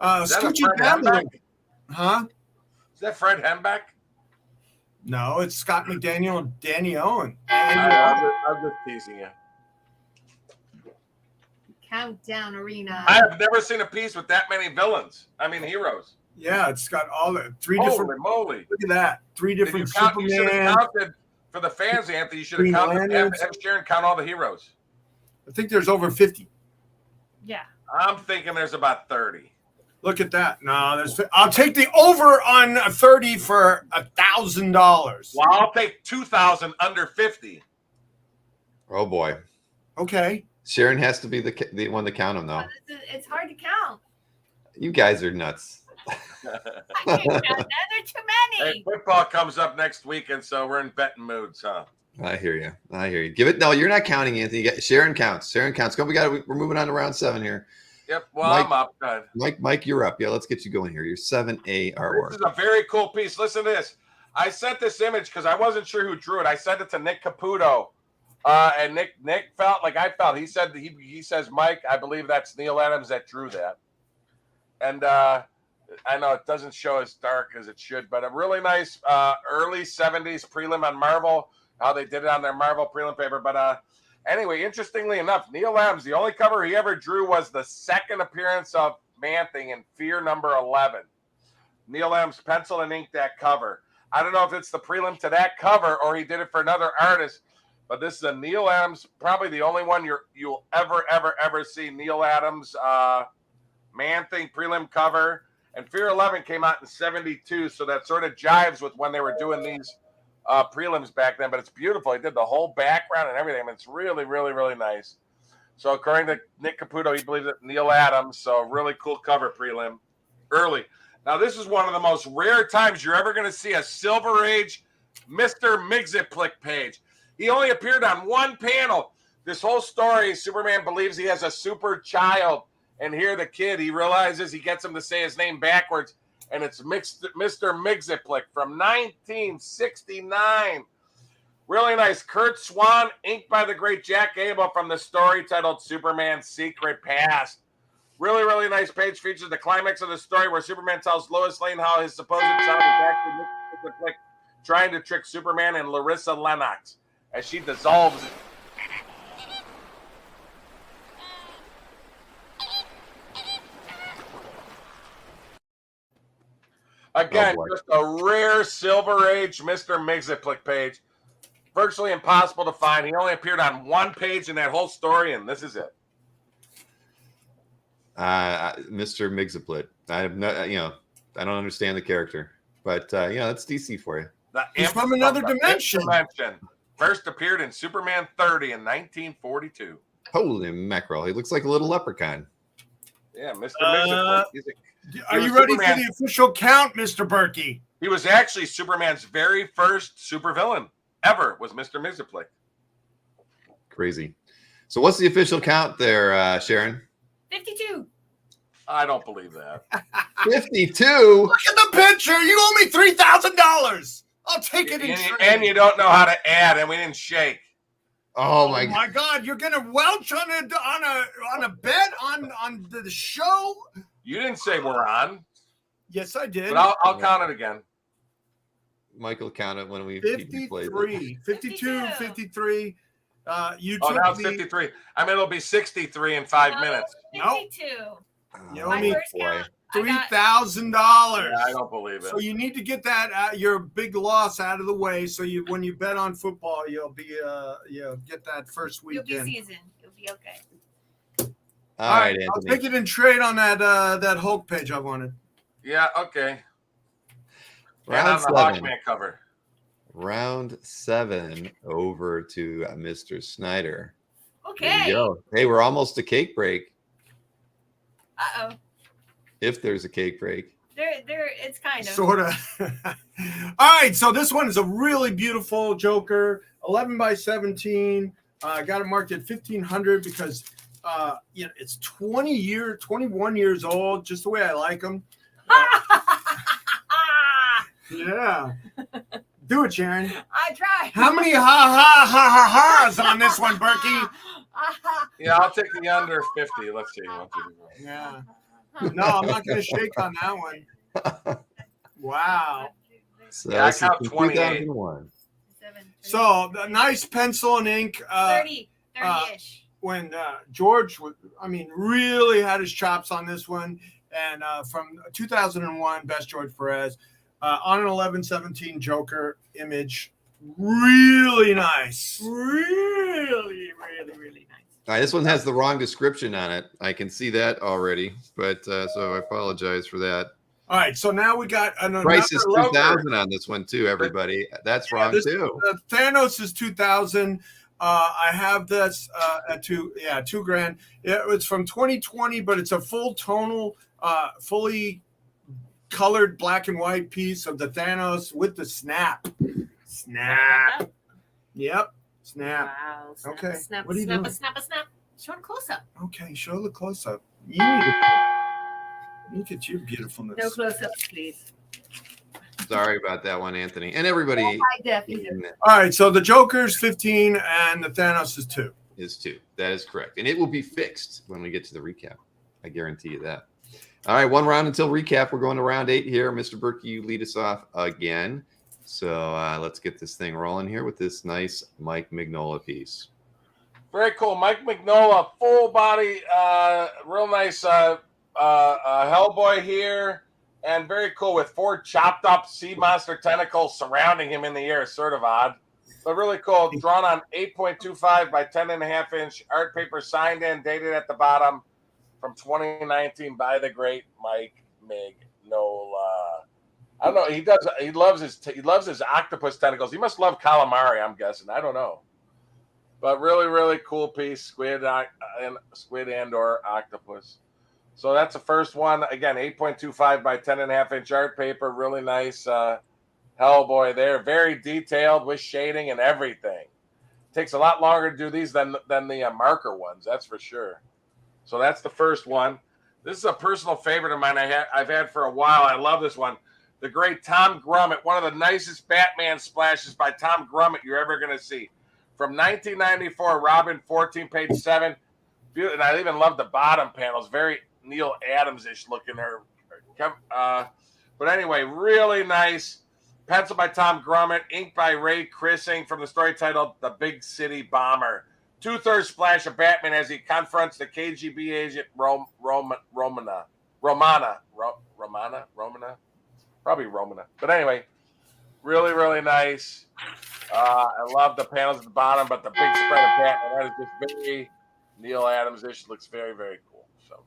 Scoochie Babylon. Huh? Is that Fred Hembeck? No, it's Scott McDaniel and Danny Owen. I'm just teasing you. Countdown Arena. I have never seen a piece with that many villains. I mean, heroes. Yeah, it's got all the 3 Holy different. moly! Look at that. 3 different You should have Superman. counted for the fans, Anthony. You should have counted. Have Sharon count all the heroes. I think there's over 50. Yeah. I'm thinking there's about 30. Look at that. No, I'll take the over on 30 for $1,000. Well, I'll take 2,000 under 50. Oh boy. Okay. Sharon has to be the one to count them, though. It's hard to count. You guys are nuts. I can't count that. There are too many. Hey, football comes up next week, and so we're in betting moods, huh? I hear you. Give it. No, you're not counting, Anthony. Sharon counts. Go. We're moving on to round 7 here. Yep. Well, Mike, I'm up. Good. Mike, you're up. Yeah, let's get you going here. You're 7A artwork. This is a very cool piece. Listen to this. I sent this image because I wasn't sure who drew it. I sent it to Nick Caputo, and Nick felt like I felt. He said he says, Mike, I believe that's Neil Adams that drew that. And I know it doesn't show as dark as it should, but a really nice early 70s prelim on Marvel, how they did it on their Marvel prelim paper. But anyway, interestingly enough, Neil Adams, the only cover he ever drew was the second appearance of Man-Thing in Fear number 11. Neil Adams pencil and ink that cover. I don't know if it's the prelim to that cover or he did it for another artist, but this is a Neil Adams, probably the only one you'll ever see. Neil Adams Man-Thing prelim cover. And Fear 11 came out in 72, so that sort of jives with when they were doing these prelims back then. But it's beautiful. He did the whole background and everything. I mean, it's really, really, really nice. So according to Nick Caputo, he believes it Neil Adams. So really cool cover prelim early. Now, this is one of the most rare times you're ever going to see a Silver Age Mr. Mxyzptlk page. He only appeared on one panel. This whole story, Superman believes he has a super child. And here the kid, he realizes he gets him to say his name backwards. And it's Mr. Mxyzptlk from 1969. Really nice. Kurt Swan, inked by the great Jack Abel from the story titled Superman's Secret Past. Really, really nice page. Features the climax of the story where Superman tells Lois Lane how his supposed child is actually Mxyzptlk, trying to trick Superman and Larissa Lennox as she dissolves it. Again, just a rare Silver Age Mr. Mxyzptlk page. Virtually impossible to find. He only appeared on one page in that whole story, and this is it. Mr. Mxyzptlk. I have no, I don't understand the character, but that's DC for you. He's from another dimension. First appeared in Superman 30 in 1942. Holy mackerel! He looks like a little leprechaun. Yeah, Mr. Mxyzptlk. Are you ready for the official count, Mr. Berkey? He was actually Superman's very first supervillain ever was Mr. Mxyzptlk. Crazy. So what's the official count there, Sharon? 52. I don't believe that. 52? Look at the picture. You owe me $3,000. I'll take it in trade. And you don't know how to add, and we didn't shake. Oh my God! You're gonna welch on a bet on the show. You didn't say we're on. Yes, I did. But I'll count it again. Michael count it when we 53, 52, 53. You took now it's 53. I mean, it'll be 63 in 5 minutes. 52. You owe me $3,000. Yeah, I don't believe it. So you need to get that your big loss out of the way. So when you bet on football, you'll be get that first weekend. You'll be seasoned. You'll be okay. All right, Anthony. I'll take it in trade on that Hulk page I wanted. Yeah, okay. Round 7. Hawkman cover. Round 7 over to Mr. Snyder. Okay. Hey, we're almost to cake break. Uh-oh. If there's a cake break. There, it's kind of. Sort of. All right, so this one is a really beautiful Joker, 11 by 17. I got it marked at 1,500 because it's 21 years old, just the way I like them. Yeah. Do it, Sharon. I tried. How many ha-ha's on this one, Berkey? Yeah, I'll take the under 50. Let's see. Yeah. No, I'm not going to shake on that one. Wow. So yeah, I count 28. So, the nice pencil and ink. 30-ish. When George, really had his chops on this one. And from 2001, Best George Perez. On an 11-17 Joker image. Really nice. Really, really, really nice. right, this one has the wrong description on it. I can see that already, but so I apologize for that. All right, so now we got another Price is 2,000 on this one too, everybody. That's wrong too. Thanos is 2,000. I have this at $2,000. It's from 2020, but it's a full tonal, fully colored black and white piece of the Thanos with the snap. Snap. Yep. Snap. Wow. Snap, Okay. Snap, What are you snap, doing? snap, snap. Show it close up. Okay, show the close up. Look at your beautifulness. No close ups, please. Sorry about that one, Anthony, and everybody. High def either. All right, so the Joker's 15 and the Thanos is 2. Is 2. That is correct, and it will be fixed when we get to the recap. I guarantee you that. All right, one round until recap. We're going to round 8 here. Mr. Berkey, you lead us off again. So let's get this thing rolling here with this nice Mike Mignola piece. Very cool. Mike Mignola, full body, real nice Hellboy here. And very cool with 4 chopped up sea monster tentacles surrounding him in the air. Sort of odd, but really cool. Drawn on 8.25 by 10.5 inch art paper, signed and dated at the bottom from 2019 by the great Mike Mignola. I don't know. He loves his octopus tentacles. He must love calamari, I'm guessing. I don't know. But really, really cool piece. Squid and or octopus. So that's the first one. Again, 8.25 by 10.5 inch art paper. Really nice Hellboy there. Very detailed with shading and everything. Takes a lot longer to do these than the marker ones. That's for sure. So that's the first one. This is a personal favorite of mine I've had for a while. I love this one. The great Tom Grummett. One of the nicest Batman splashes by Tom Grummett you're ever going to see. From 1994, Robin 14, page 7. And I even love the bottom panels. Very Neil Adams-ish looking her. But anyway, really nice. Pencil by Tom Grummett. Ink by Ray Crissing from the story titled The Big City Bomber. 2/3 splash of Batman as he confronts the KGB agent Romana. Probably Romana. But anyway, really, really nice. I love the panels at the bottom, but the big spread of Batman, that is just very Neil Adams-ish. Looks very, very cool. So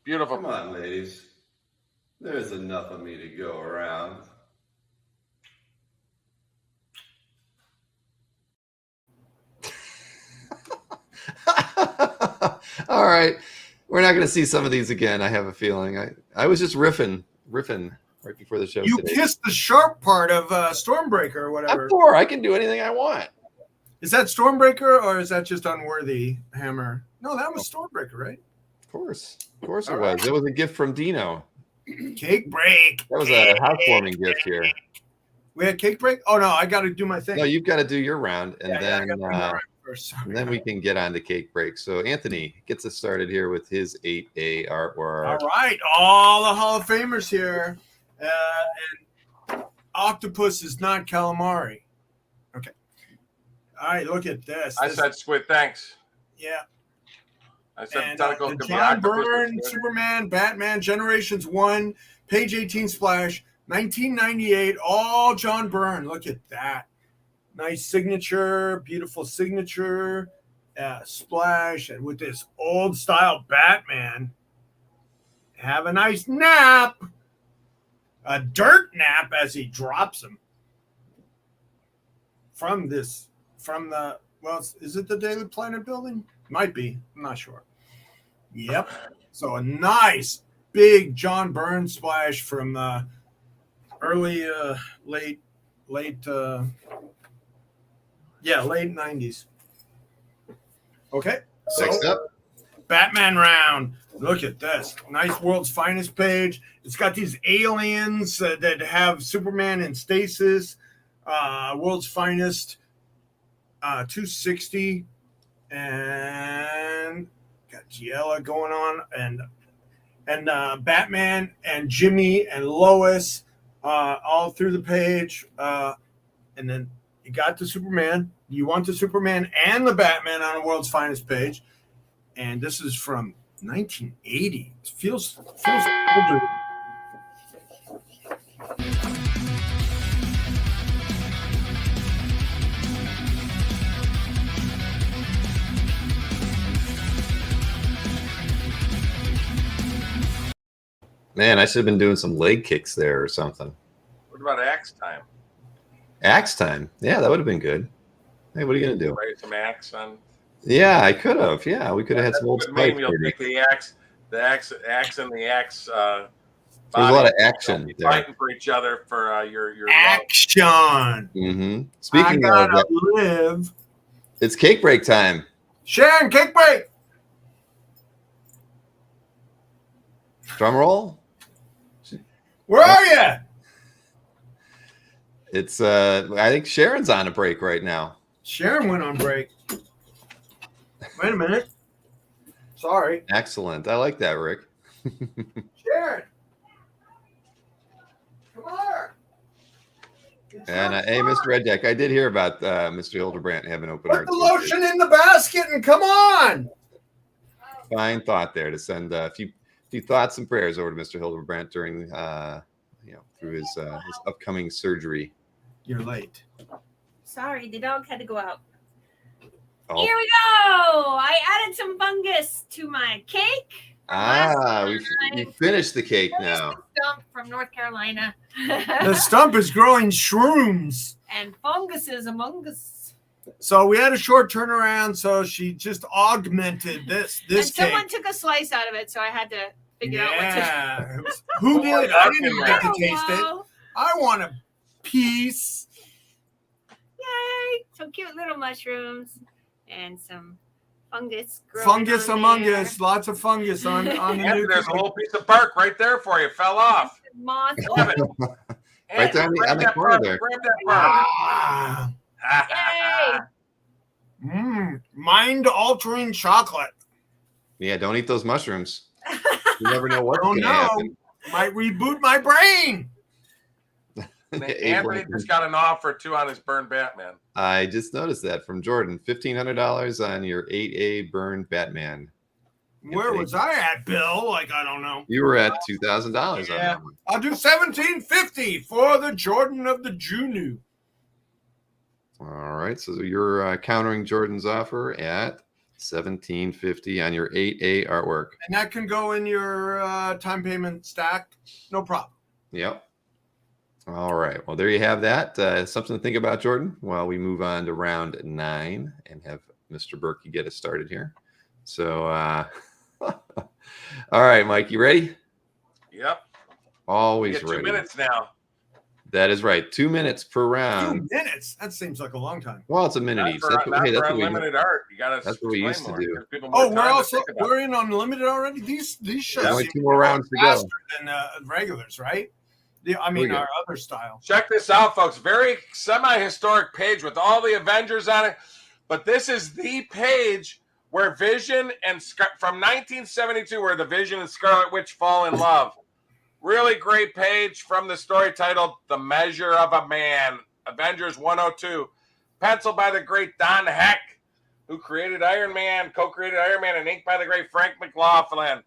beautiful. Come on, ladies. There's enough of me to go around. All right. We're not going to see some of these again, I have a feeling. I was just riffing right before the show You today. kissed the sharp part of Stormbreaker or whatever. I'm 4. I can do anything I want. Is that Stormbreaker or is that just Unworthy Hammer? No, that was Stormbreaker, right? Of course it was. That was a gift from Dino. Cake break. That was a housewarming gift here. We had cake break? Oh, no, I got to do my thing. No, you've got to do your round, and I gotta do my round first. and then we can get on to cake break. So Anthony gets us started here with his 8A artwork. All right, all the Hall of Famers here. And octopus is not calamari. Okay. All right, look at this. I said squid, thanks. Yeah. I said And tentacles the could be John octopus. Byrne, Superman, Batman, Generations 1, page 18 splash, 1998, all John Byrne. Look at that. Nice signature, beautiful signature, splash, and with this old style Batman. Have a nice nap. A dirt nap as he drops him. Is it the Daily Planet building? Might be. I'm not sure. Yep. So a nice big John Byrne splash from early, late 90s. Okay. Next So up. Batman round. Look at this. Nice World's Finest page. It's got these aliens that have Superman in stasis. World's Finest 260. And got Giella going on. And Batman and Jimmy and Lois all through the page. And then you got the Superman. You want the Superman and the Batman on a World's Finest page. And this is from 1980. It feels older. Man, I should have been doing some leg kicks there or something. What about axe time? Axe time. Yeah, that would have been good. Hey, what are you going to do? Raise some axe on. Yeah, I could have. Yeah, we could have had some old Maybe Spice. you'll take the axe and the axe. There's a lot of action there. Fighting for each other for your action. Mm-hmm. Speaking I of gotta that, live. it's cake break time. Sharon, cake break. Drum roll. Where are you? It's I think Sharon's on a break right now. Sharon went on break. Wait a minute. Sorry. Excellent. I like that, Rick. Sharon. Come on. And hey, Mr. Reddeck, I did hear about Mr. Hildebrandt having open Put heart the surgery. lotion in the basket and come on. Fine thought there to send a few thoughts and prayers over to Mr. Hildebrandt during through his upcoming surgery. You're late. Sorry, the dog had to go out. Oh. Here we go. I added some fungus to my cake. We finished the cake now. Stump from North Carolina. The stump is growing shrooms. And funguses among us. So we had a short turnaround, so she just augmented this And cake. someone took a slice out of it, so I had to figure out what to. Who did? I didn't get to Oh, taste it. wow. I want a piece. Yay! Some cute little mushrooms and some fungus. growing Fungus on among there. us. Lots of fungus on the Anthony, new there's a whole piece of bark right there for you. Fell off. Moss. Grab it. Right there on the corner there. Grab that bark. Ah. Yay! Mind-altering chocolate. Yeah, don't eat those mushrooms. You never know what's Oh going to no. happen. Might reboot my brain. Anthony just got an offer too on his burned Batman. I just noticed that from Jordan. $1,500 on your 8A burned Batman. Where was I at, Bill? Like, I don't know. You were at $2,000 on Yeah. that one. I'll do $1,750 for the Jordan of the Junu. All right, so you're countering Jordan's offer at $1,750 on your 8A artwork. And that can go in your time payment stack. No problem. Yep. All right. Well, there you have that. Something to think about, Jordan, while we move on to round 9 and have Mr. Berkey get us started here. So, all right, Mike, you ready? Yep. Always You get 2 ready. minutes now. That is right. 2 minutes per round. 2 minutes? That seems like a long time. Well, it's a minute Not each. for, That's what, hey, not that's for what we unlimited art. You got to. That's what we used to do. Oh, we're in unlimited already. These shows Only seem 2 more to go rounds to go. faster than regulars, right? I mean, we go. our other style. Check this out, folks. Very semi-historic page with all the Avengers on it. But this is the page where Vision and from 1972, where the Vision and Scarlet Witch fall in love. Really great page from the story titled "The Measure of a Man." Avengers 102, penciled by the great Don Heck, who created Iron Man, co-created Iron Man, and inked by the great Frank McLaughlin.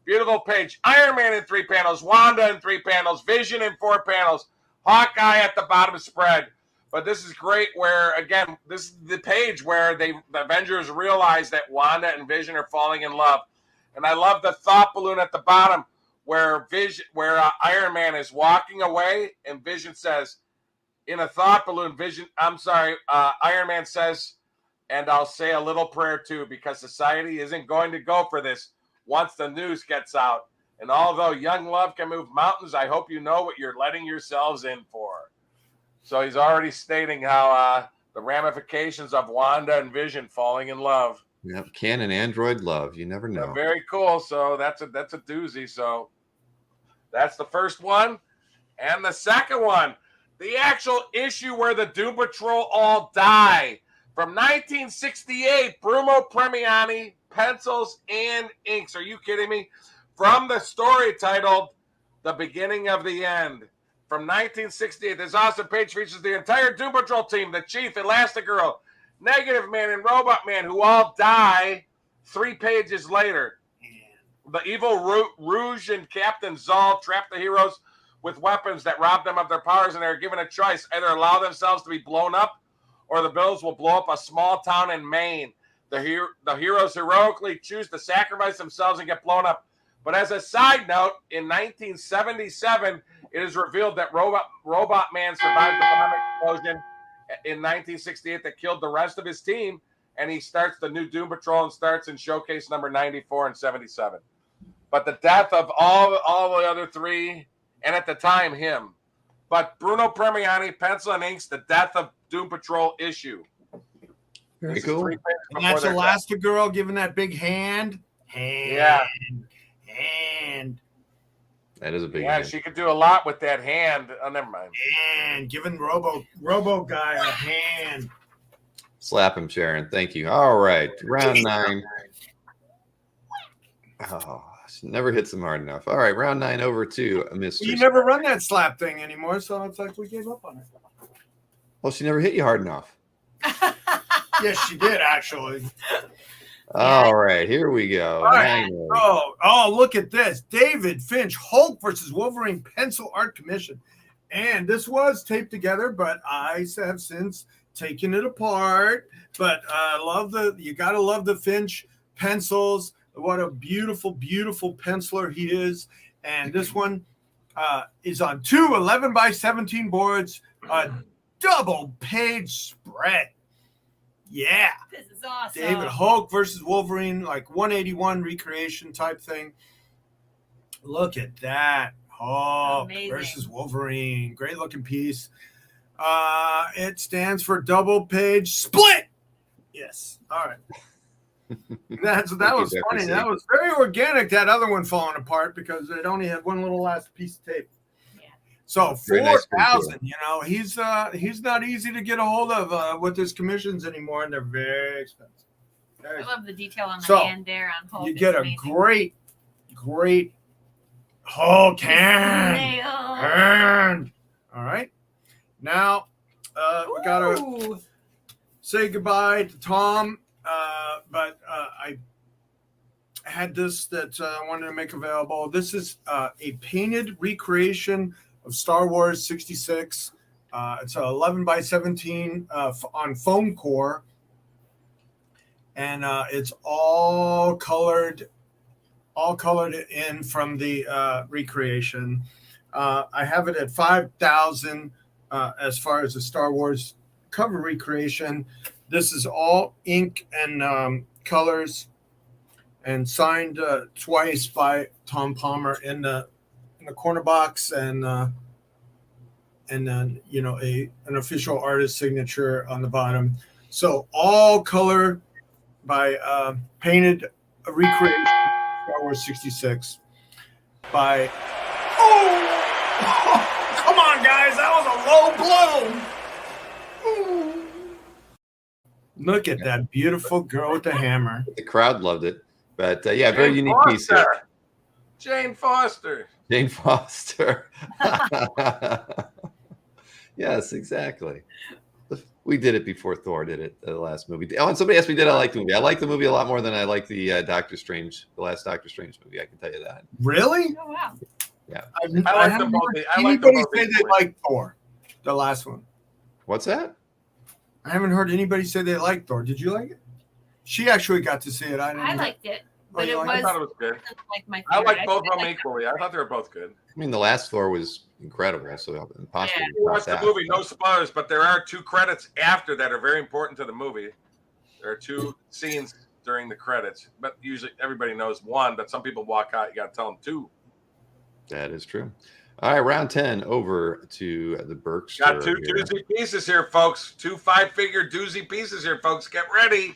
Beautiful page. Iron Man in 3 panels, Wanda in 3 panels, Vision in 4 panels, Hawkeye at the bottom spread. But this is great where, again, this is the page where the Avengers realize that Wanda and Vision are falling in love. And I love the thought balloon at the bottom where Iron Man is walking away and Vision says, in a thought balloon, Iron Man says, and I'll say a little prayer too, because society isn't going to go for this once the news gets out. And although young love can move mountains, I hope you know what you're letting yourselves in for. So he's already stating how the ramifications of Wanda and Vision falling in love. Yep. Can an android love? You never know. Very cool. So that's a doozy. So that's the first one. And the second one, the actual issue where the Doom Patrol all die. From 1968, Bruno Premiani, pencils and inks. Are you kidding me? From the story titled The Beginning of the End. From 1968, this awesome page features the entire Doom Patrol team, the Chief, Elastigirl, Negative Man, and Robot Man, who all die 3 pages later. The evil Rouge and Captain Zal trap the heroes with weapons that rob them of their powers, and they're given a choice: either allow themselves to be blown up, or the Bills will blow up a small town in Maine. The heroes heroically choose to sacrifice themselves and get blown up, But as a side note, in 1977, it is revealed that Robot Man survived the bomb explosion in 1968 that killed the rest of his team, and he starts the new Doom Patrol and starts in showcase number 94 and 77. But the death of all the other three, and at the time him, but Bruno Premiani, pencil and inks, the death of Doom Patrol issue. Very cool. And that's Elastigirl giving that big hand. Yeah. Hand. That is a big Yeah, hand. she could do a lot with that hand. Oh, never mind. And giving Robo guy a hand. Slap him, Sharon. Thank you. All right. Round 9. Oh, she never hits him hard enough. All right. Round 9 over to Mr. You never run that slap thing anymore, so it's like we gave up on it. Well, she never hit you hard enough. Yes, she did, actually. All right. Here we go. All right. Oh, look at this. David Finch, Hulk versus Wolverine pencil art commission. And this was taped together, but I have since taken it apart. But you got to love the Finch pencils. What a beautiful, beautiful penciler he is. And this one is on 2 11x17 boards, a double page spread. Yeah. This is awesome. David Hulk versus Wolverine, like 181 recreation type thing. Look at that. Hulk versus Wolverine. Great looking piece. It stands for double page split. Yes. All right. That was funny. That was very organic, that other one falling apart because it only had one little last piece of tape. So 4,000, he's not easy to get a hold of with his commissions anymore, and they're very expensive. I love the detail on the hand there on Hulk. You get a great Hulk hand. All right. Now we gotta say goodbye to Tom, but I had this that I wanted to make available. This is a painted recreation of Star Wars 66. It's a 11x17 on foam core, and it's all colored in from the recreation. I have it at 5,000 as far as the Star Wars cover recreation. This is all ink and colors, and signed twice by Tom Palmer in the corner box, and then an official artist signature on the bottom. So all color by painted recreation Star Wars 66 by. Oh, come on, guys! That was a low blow. Ooh. Look at that beautiful girl with the hammer. The crowd loved it, but very unique piece here. Jane Foster. Jane Foster. Yes, exactly. We did it before Thor did it, the last movie. Oh, and somebody asked me, did I like the movie? I like the movie a lot more than I like the the last Doctor Strange movie. I can tell you that. Really? Oh, wow. Yeah. I like them both. Anybody say they like Thor, the last one? What's that? I haven't heard anybody say they like Thor. Did you like it? She actually got to see it. I liked it. But I thought it was good. Like my I like both of them equally. I thought they were both good. I mean, the last Thor was incredible. So impossible. You watch the movie, no spoilers, but there are 2 credits after that are very important to the movie. There are 2 scenes during the credits, but usually everybody knows one, but some people walk out. You got to tell them 2. That is true. All right, round 10 over to the Berkster. Got 2 doozy pieces here, folks. 2 5-figure doozy pieces here, folks. Get ready.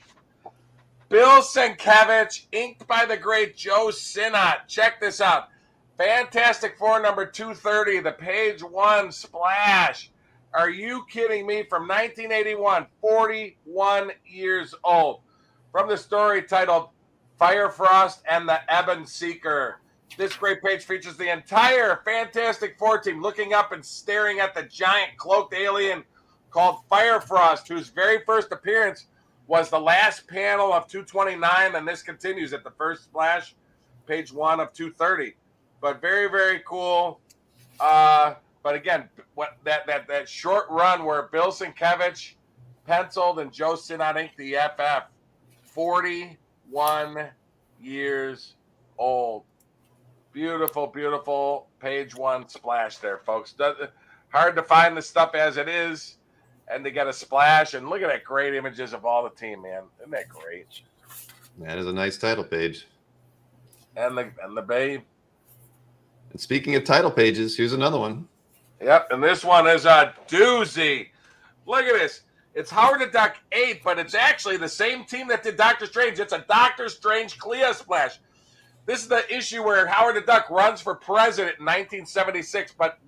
Bill Sienkiewicz, inked by the great Joe Sinnott. Check this out. Fantastic Four number 230, the page 1 splash. Are you kidding me? From 1981, 41 years old. From the story titled Firefrost and the Ebon Seeker. This great page features the entire Fantastic Four team looking up and staring at the giant cloaked alien called Firefrost, whose very first appearance was the last panel of 229, and this continues at the first splash, page 1 of 230. But very, very cool. But again, what that short run where Bill Sienkiewicz penciled and Joe Sinnott inked the FF, 41 years old. Beautiful, beautiful page 1 splash there, folks. Hard to find the stuff as it is, and to get a splash. And look at that great images of all the team, man. Isn't that great? That is a nice title page. And the babe. And speaking of title pages, here's another one. Yep, and this one is a doozy. Look at this. It's Howard the Duck 8, but it's actually the same team that did Doctor Strange. It's a Doctor Strange Clea splash. This is the issue where Howard the Duck runs for president in 1976, but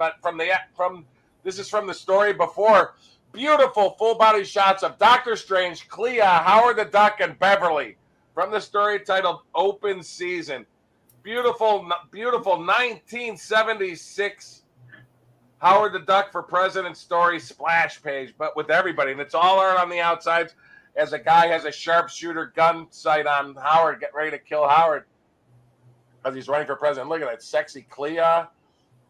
this is from the story before. Beautiful full body shots of Doctor Strange, Clea, Howard the Duck, and Beverly from the story titled Open Season. Beautiful, beautiful 1976 Howard the Duck for President story splash page, but with everybody. And it's all art on the outsides as a guy has a sharpshooter gun sight on Howard, getting ready to kill Howard as he's running for president. Look at that sexy Clea.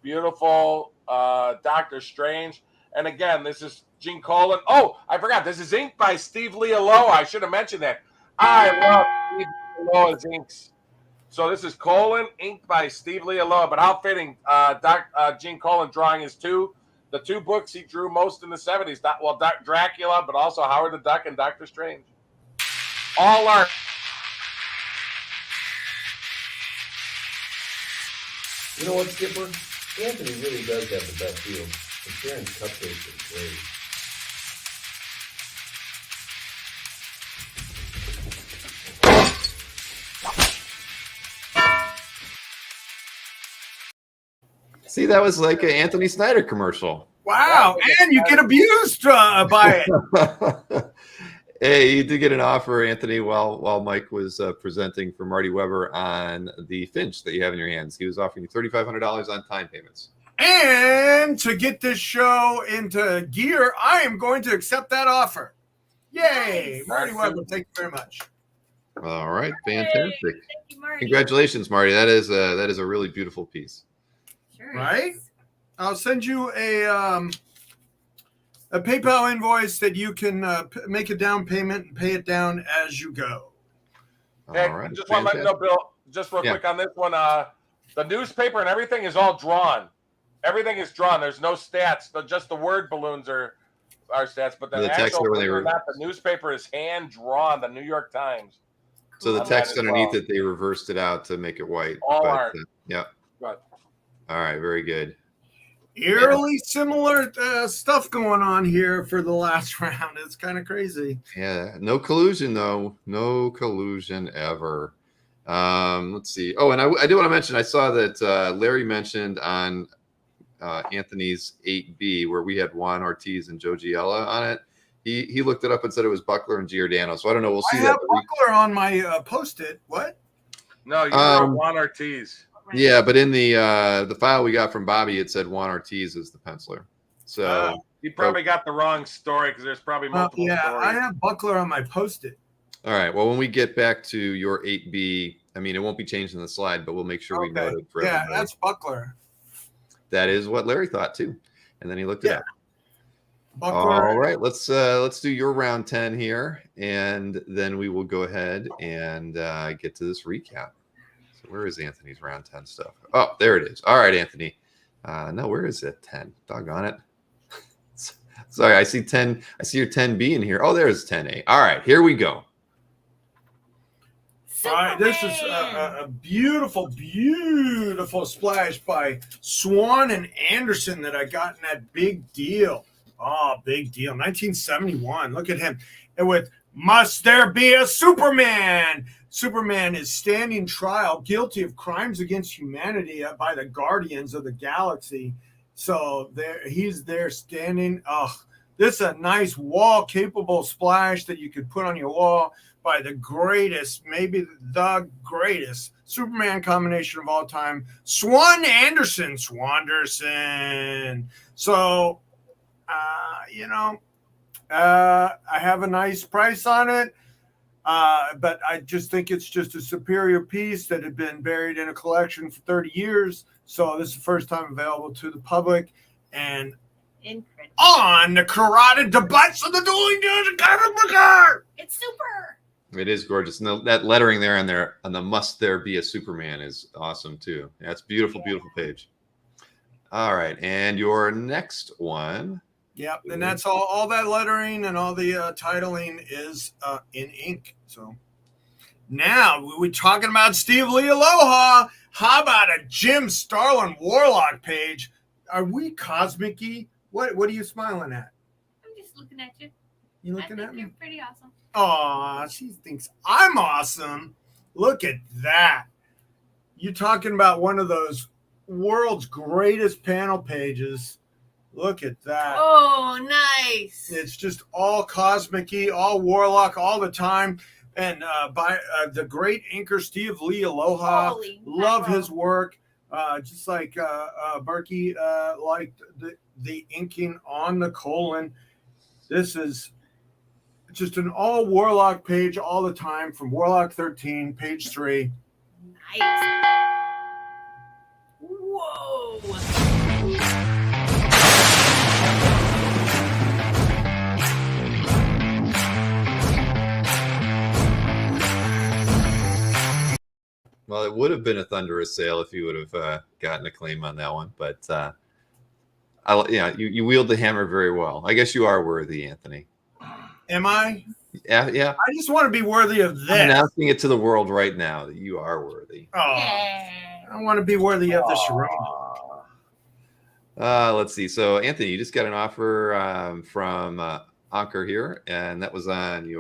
Beautiful Doctor Strange. And again, this is Gene Colan. Oh, I forgot. This is inked by Steve Lealoa. I should have mentioned that. I love Steve Lealoa's inks. So this is Colan, inked by Steve Lealoa. But how fitting, Gene Colan drawing the two books he drew most in the 70s. Dracula, but also Howard the Duck and Doctor Strange. All art. You know what, Skipper? Anthony really does have the best deal. And Sharon's cupcakes are great. See, that was like an Anthony Snyder commercial. Wow, and you get abused by it. Hey, you did get an offer, Anthony, while Mike was presenting for Marty Weber on the Finch that you have in your hands. He was offering you $3,500 on time payments. And to get this show into gear, I am going to accept that offer. Yay, Marty Weber, thank you very much. All right, fantastic. Thank you, Marty. Congratulations, Marty. That is a really beautiful piece. Sure Right? is. I'll send you a PayPal invoice that you can make a down payment and pay it down as you go. Hey, All right, just want to let you know, Bill, just real Yeah. quick on this one. The newspaper and everything is all drawn. Everything is drawn. There's no stats. Just the word balloons are stats, but the text actual, there when believe they it or were- not, the newspaper is hand drawn. The New York Times. So the On text that as underneath well. it, they reversed it out to make it white. All but, art. Yeah. Good. All right, very good. Eerily similar stuff going on here for the last round. It's kind of crazy. Yeah, no collusion though. No collusion ever. Let's see. Oh, and I do want to mention, I saw that Larry mentioned on Anthony's 8B where we had Juan Ortiz and Joe Giella on it. He looked it up and said it was Buckler and Giordano. So I don't know. We'll see I that. have Buckler on my post-it. What? No, you're Juan Ortiz. Yeah, but in the file we got from Bobby, it said Juan Ortiz is the penciler. So You probably got the wrong story because there's probably multiple Yeah, stories. I have Buckler on my post-it. all right. Well, when we get back to your 8B, I mean, it won't be changed in the slide, but we'll make sure we note it for Yeah, everybody. that's Buckler. That is what Larry thought too, and then he looked it up. Buckler. All right, let's do your round 10 here, and then we will go ahead and get to this recap. So where is Anthony's round 10 stuff? Oh, there it is. All right, Anthony. No, where is it? 10. Doggone it. Sorry, I see 10. I see your 10B in here. Oh, there's 10A. All right, here we go. All right, this is a beautiful, beautiful splash by Swan and Anderson that I got in that big deal. Oh, big deal. 1971. Look at him. And with Must There Be a Superman? Superman is standing trial, guilty of crimes against humanity by the Guardians of the Galaxy. So he's there standing. Oh, this is a nice wall-capable splash that you could put on your wall by the greatest, maybe the greatest Superman combination of all time, Swan Anderson, Swanderson. So, I have a nice price on it, but I just think it's just a superior piece that had been buried in a collection for 30 years. So this is the first time available to the public. And on the carotid debates of the Dueling Dealers of Comic Book Art. It's super. It is gorgeous. And that lettering there on the "Must There Be a Superman" is awesome too. That's beautiful, beautiful page. All right, and your next one. Yep, and that's all that lettering and all the titling is in ink. So now we're talking about Steve Lee Aloha. How about a Jim Starlin Warlock page? Are we cosmic-y? What are you smiling at? I'm just looking at you. You looking at me? You're pretty awesome. Aw, she thinks I'm awesome. Look at that. You're talking about one of those world's greatest panel pages. Look at that. Oh, nice. It's just all cosmic-y, all Warlock all the time. And by the great inker Steve Lee Aloha. Holy Love mackerel. his work. Just like Berkey liked the inking on the colon. This is just an all Warlock page all the time from Warlock 13, page 3. Nice. Whoa. Well, it would have been a thunderous sale if you would have gotten a claim on that one, but you wield the hammer very well. I guess you are worthy, Anthony. Am I? Yeah. I just want to be worthy of this. I'm announcing it to the world right now that you are worthy. Oh, I want to be worthy of the Sharona. Let's see. So, Anthony, you just got an offer from Anker here, and that was on the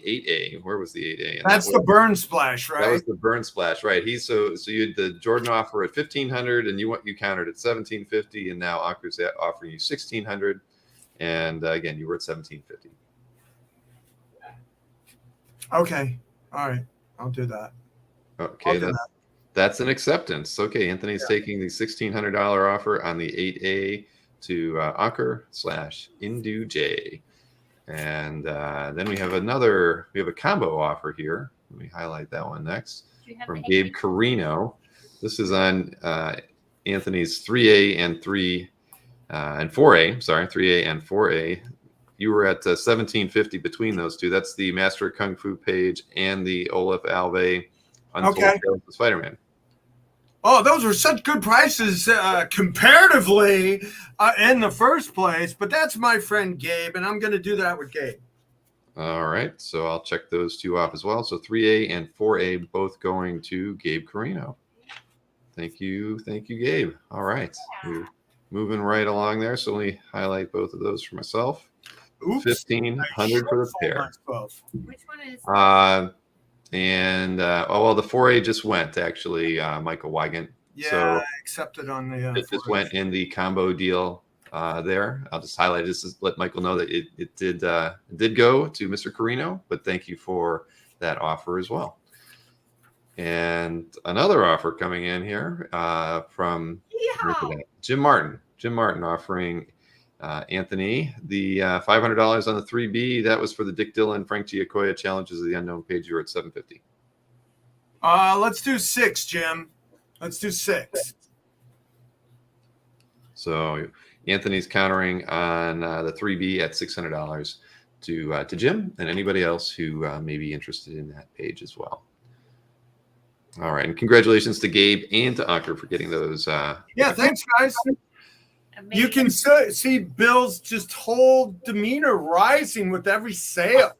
8A. Where was the 8A? And That's the burn splash, right? That was the burn splash, right? So you had the Jordan offer at $1,500, and you countered at $1,750, and now Anker's offering you $1,600, and again, you were at $1,750. Okay. All right. I'll do that. Okay, that's an acceptance. Okay, Anthony's taking the $1,600 offer on the 8A to Anker/InduJ. And then we have a combo offer here. Let me highlight that one next from Gabe Carino. This is on Anthony's 3A and 4A. Sorry, 3A and 4A. You were at $1,750 between those two. That's the Master of Kung Fu page and the Olaf Alve Untold Tales of Spider-Man. Oh, those were such good prices comparatively in the first place. But that's my friend Gabe, and I'm going to do that with Gabe. All right. So I'll check those two off as well. So 3A and 4A both going to Gabe Carino. Thank you. Thank you, Gabe. All right. We're moving right along there. So let me highlight both of those for myself. Oops. $1,500 for the pair. Which one is? The 4A just went actually, Michael Wygant. Yeah, so I accepted on the. It just went in the combo deal there. I'll just highlight just to let Michael know that it did go to Mr. Carino, but thank you for that offer as well. And another offer coming in here from Jim Martin. Jim Martin offering Anthony the $500 on the 3B. That was for the Dick Dillon, Frank Giacoya Challenges of the Unknown page. You were at $750. Let's do 6, Jim. Let's do 6. So Anthony's countering on the 3B at $600 to Jim and anybody else who may be interested in that page as well. All right, and congratulations to Gabe and to Anker for getting those. Thanks, guys. Amazing. You can see Bill's just whole demeanor rising with every sale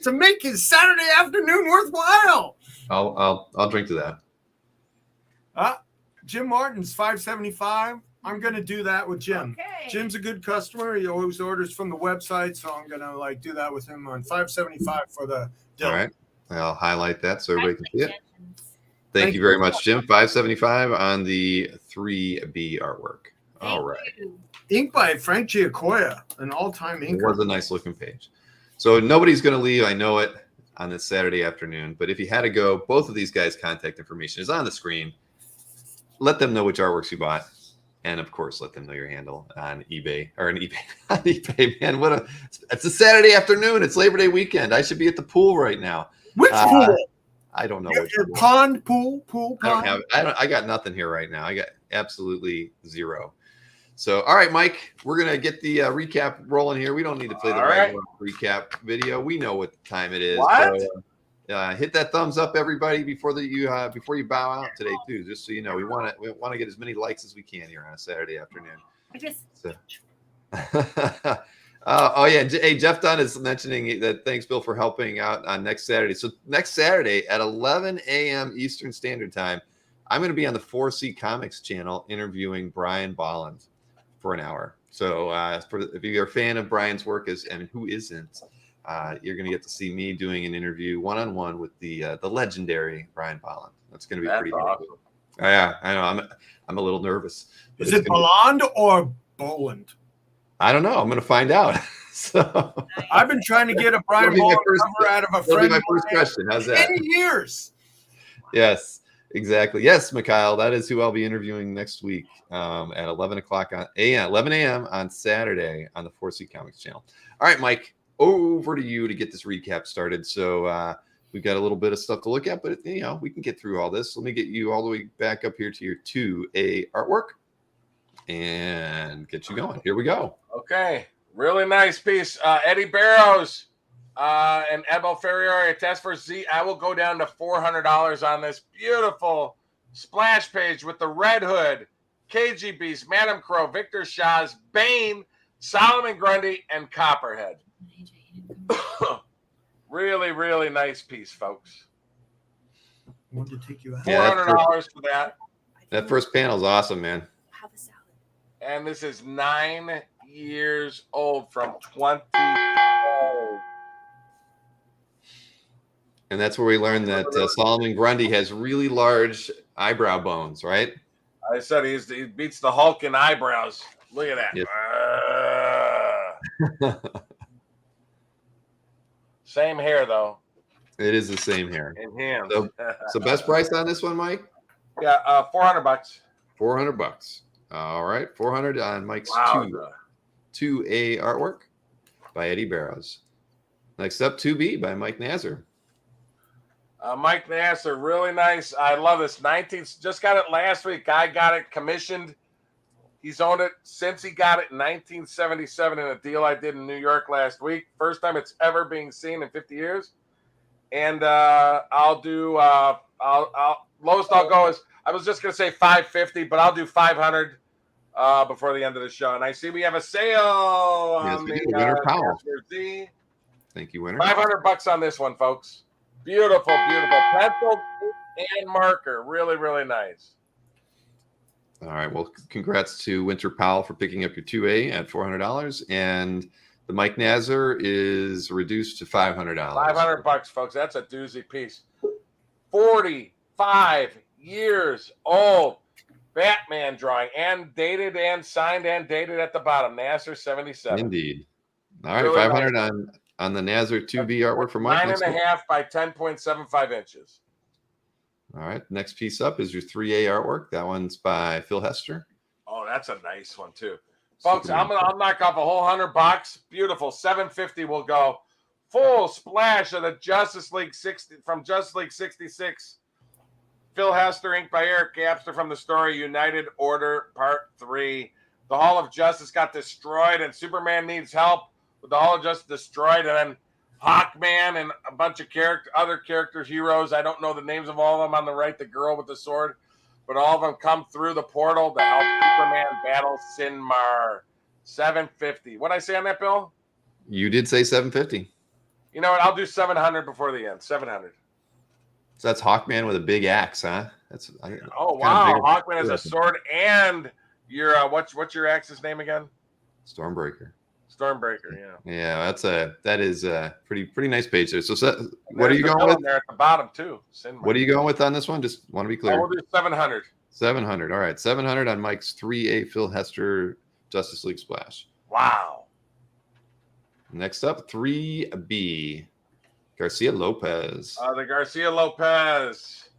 to make his Saturday afternoon worthwhile. I'll drink to that. Jim Martin's $575. I'm going to do that with Jim. Okay. Jim's a good customer. He always orders from the website, so I'm going to do that with him on $575 for the deal. All right, I'll highlight that so everybody can see it. Thank Thank you very much, Jim. $575 on the 3B artwork. All right. Ink by Frank Giacoya, an all-time inker. It was a nice looking page. So nobody's going to leave. I know it on this Saturday afternoon. But if you had to go, both of these guys' contact information is on the screen. Let them know which artworks you bought. And, of course, let them know your handle on eBay. On eBay, man. It's a Saturday afternoon. It's Labor Day weekend. I should be at the pool right now. Which pool? I don't know. Your pool, pond. I got nothing here right now. I got absolutely zero. So, all right, Mike, we're going to get the recap rolling here. We don't need to play the regular recap video. We know what time it is. What? So, hit that thumbs up, everybody, before you bow out today, too. Just so you know, we want to get as many likes as we can here on a Saturday afternoon. Oh yeah, hey, Jeff Dunn is mentioning that. Thanks, Bill, for helping out on next Saturday. So next Saturday at 11 a.m. Eastern Standard Time, I'm going to be on the 4C Comics channel interviewing Brian Bolland for an hour. So if you're a fan of Brian's work, and who isn't, you're going to get to see me doing an interview one-on-one with the legendary Brian Bolland. That's going to be pretty awesome. Cool. Yeah, I know. I'm a little nervous. Is it Bolland or Boland? I don't know. I'm going to find out. So I've been trying to get a Brian Bolland cover out of a friend. My first question. How's that? 10 years. Yes, exactly. Yes, Mikhail. That is who I'll be interviewing next week at 11 a.m. on Saturday on the 4C Comics channel. All right, Mike, over to you to get this recap started. So we've got a little bit of stuff to look at, but we can get through all this. Let me get you all the way back up here to your 2A artwork and get you going. Here we go. Okay. Really nice piece. Eddie Barrows and Ebo Ferrieri, a test for Z. I will go down to $400 on this beautiful splash page with the Red Hood, KG Beast, Madam Crow, Victor Shaw's, Bane, Solomon Grundy, and Copperhead. Really, really nice piece, folks. Wanted to take you out. $400 for that. That first panel is awesome, man. And this is 9 years old from 20. And that's where we learned that Solomon Grundy has really large eyebrow bones, right? I said he beats the Hulk in eyebrows. Look at that. Yes. Same hair, though. It is the same hair. In him. So best price on this one, Mike? Yeah, $400. $400. All right, 400 on Mike's 2A artwork by Eddie Barrows. Next up, 2B by Mike Nazar. Mike Nazar, really nice. I love this. Just got it last week. Guy got it commissioned. He's owned it since he got it in 1977 in a deal I did in New York last week. First time it's ever being seen in 50 years. And I'll do lowest I'll go is, I was just going to say $550, but I'll do $500 before the end of the show. And I see we have a sale on the Winter Powell. Z. Thank you, Winter. $500 on this one, folks. Beautiful, beautiful. Pencil and marker. Really, really nice. All right. Well, congrats to Winter Powell for picking up your 2A at $400. And the Mike Nazar is reduced to $500. $500, folks. That's a doozy piece. 45 years old. Batman drawing, and dated and signed and dated at the bottom. Nazar 77. Indeed. All right, really 500 nice. on the Nazar 2B artwork for Mike. 9.5 by 10.75 inches. All right, next piece up is your 3A artwork. That one's by Phil Hester. Oh, that's a nice one too, folks. I'll knock off a whole $100. Beautiful. $750 will go. Full splash of the Justice League 60 from Justice League 66. Phil Hester, inked by Eric Gapster from the story United Order Part 3. The Hall of Justice got destroyed, and Superman needs help with the Hall of Justice destroyed, and then Hawkman and a bunch of other character heroes. I don't know the names of all of them on the right, the girl with the sword, but all of them come through the portal to help Superman battle Sinmar. $750. What'd I say on that, Bill? You did say $750. You know what? I'll do $700 before the end. $700. So that's Hawkman with a big axe, huh? Oh wow! Hawkman has a sword, and your what's your axe's name again? Stormbreaker. Stormbreaker, yeah. Yeah, that is a pretty nice page there. So what are you going with? There at the bottom too. What are you going with on this one? Just want to be clear. I will do 700. 700. All right, 700 on Mike's 3A Phil Hester Justice League Splash. Wow. Next up, 3B. Garcia Lopez. The Garcia Lopez.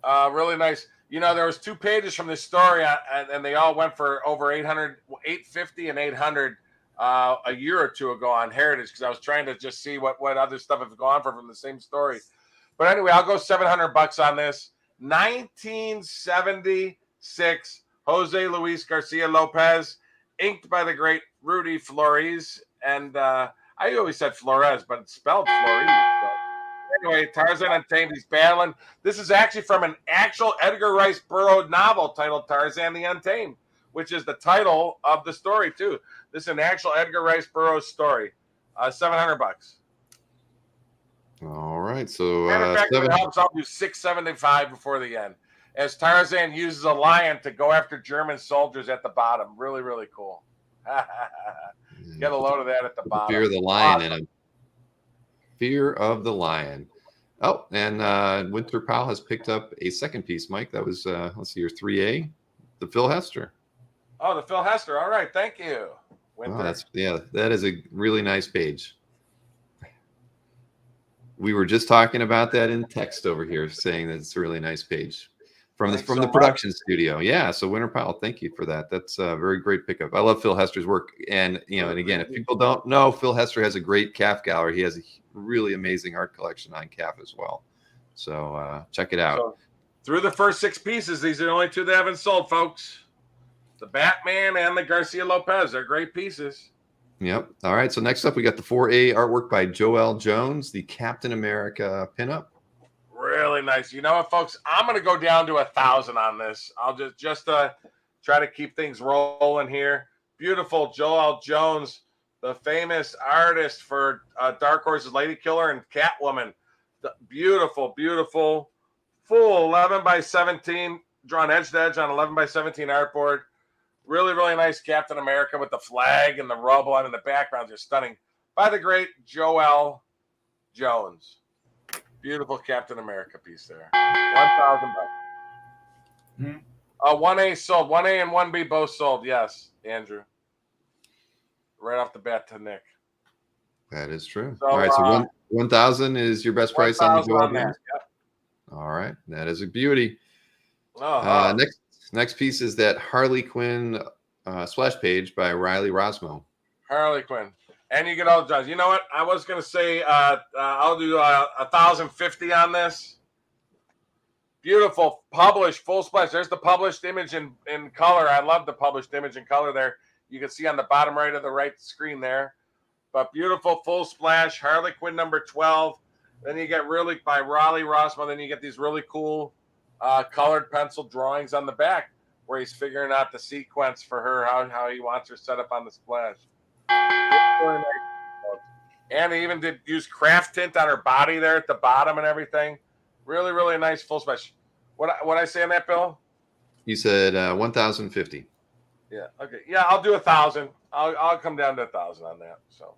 Really nice. You know, there was 2 pages from this story, and they all went for over 800, 850 and 800 a year or two ago on Heritage, because I was trying to just see what other stuff has gone for from the same story. But anyway, I'll go $700 on this. 1976 Jose Luis Garcia Lopez, inked by the great Rudy Flores. And I always said Flores, but it's spelled Flores. So anyway, Tarzan Untamed, he's battling. This is actually from an actual Edgar Rice Burroughs novel titled Tarzan the Untamed, which is the title of the story, too. This is an actual Edgar Rice Burroughs story. $700. All right. So matter of fact, it helps. I'll do $675 before the end. As Tarzan uses a lion to go after German soldiers at the bottom. Really, really cool. Get a load of that at the bottom. Fear of the lion in him. Fear of the lion. Oh, and Winter Powell has picked up a second piece, Mike. That was, let's see, your 3A, the Phil Hester. Oh, the Phil Hester. All right. Thank you. Winter. Oh, that is a really nice page. We were just talking about that in text over here, saying that it's a really nice page from the production studio. Yeah. So Winter Powell, thank you for that. That's a very great pickup. I love Phil Hester's work. And, and again, if people don't know, Phil Hester has a great calf gallery. He has a really amazing art collection on calf as well. So check it out. So, through the first 6 pieces, these are the only 2 that haven't sold, folks. The Batman and the Garcia Lopez. They're great pieces. Yep. All right. So next up, we got the 4A artwork by Joel Jones, the Captain America pinup. Really nice. You know what, folks? I'm going to go down to 1,000 on this. I'll just try to keep things rolling here. Beautiful Joel Jones, the famous artist for Dark Horse's Lady Killer and Catwoman. Beautiful, beautiful, full 11 by 17, drawn edge to edge on 11 by 17 artboard. Really, really nice Captain America with the flag and the rubble on in the background. Just stunning. By the great Joel Jones. Beautiful Captain America piece there. $1,000. 1A sold. 1A and 1B both sold. Yes, Andrew. Right off the bat to Nick. That is true. So, all right. So 1,000 is your best price on the Joel Jones? Yep. All right. That is a beauty. Oh, Next piece is that Harley Quinn splash page by Riley Rosmo. Harley Quinn. And you get all the jobs. You know what? I was going to say I'll do 1,050 on this. Beautiful published full splash. There's the published image in color. I love the published image in color there. You can see on the bottom right of the right screen there. But beautiful full splash. Harley Quinn number 12. Then you get really by Riley Rosmo. Then you get these really cool colored pencil drawings on the back where he's figuring out the sequence for her, how he wants her set up on the splash. And he even did use craft tint on her body there at the bottom and everything. Really, really nice full splash. What I say on that, Bill? You said 1,050. Yeah. Okay. Yeah, I'll do 1,000. I'll come down to 1,000 on that. So.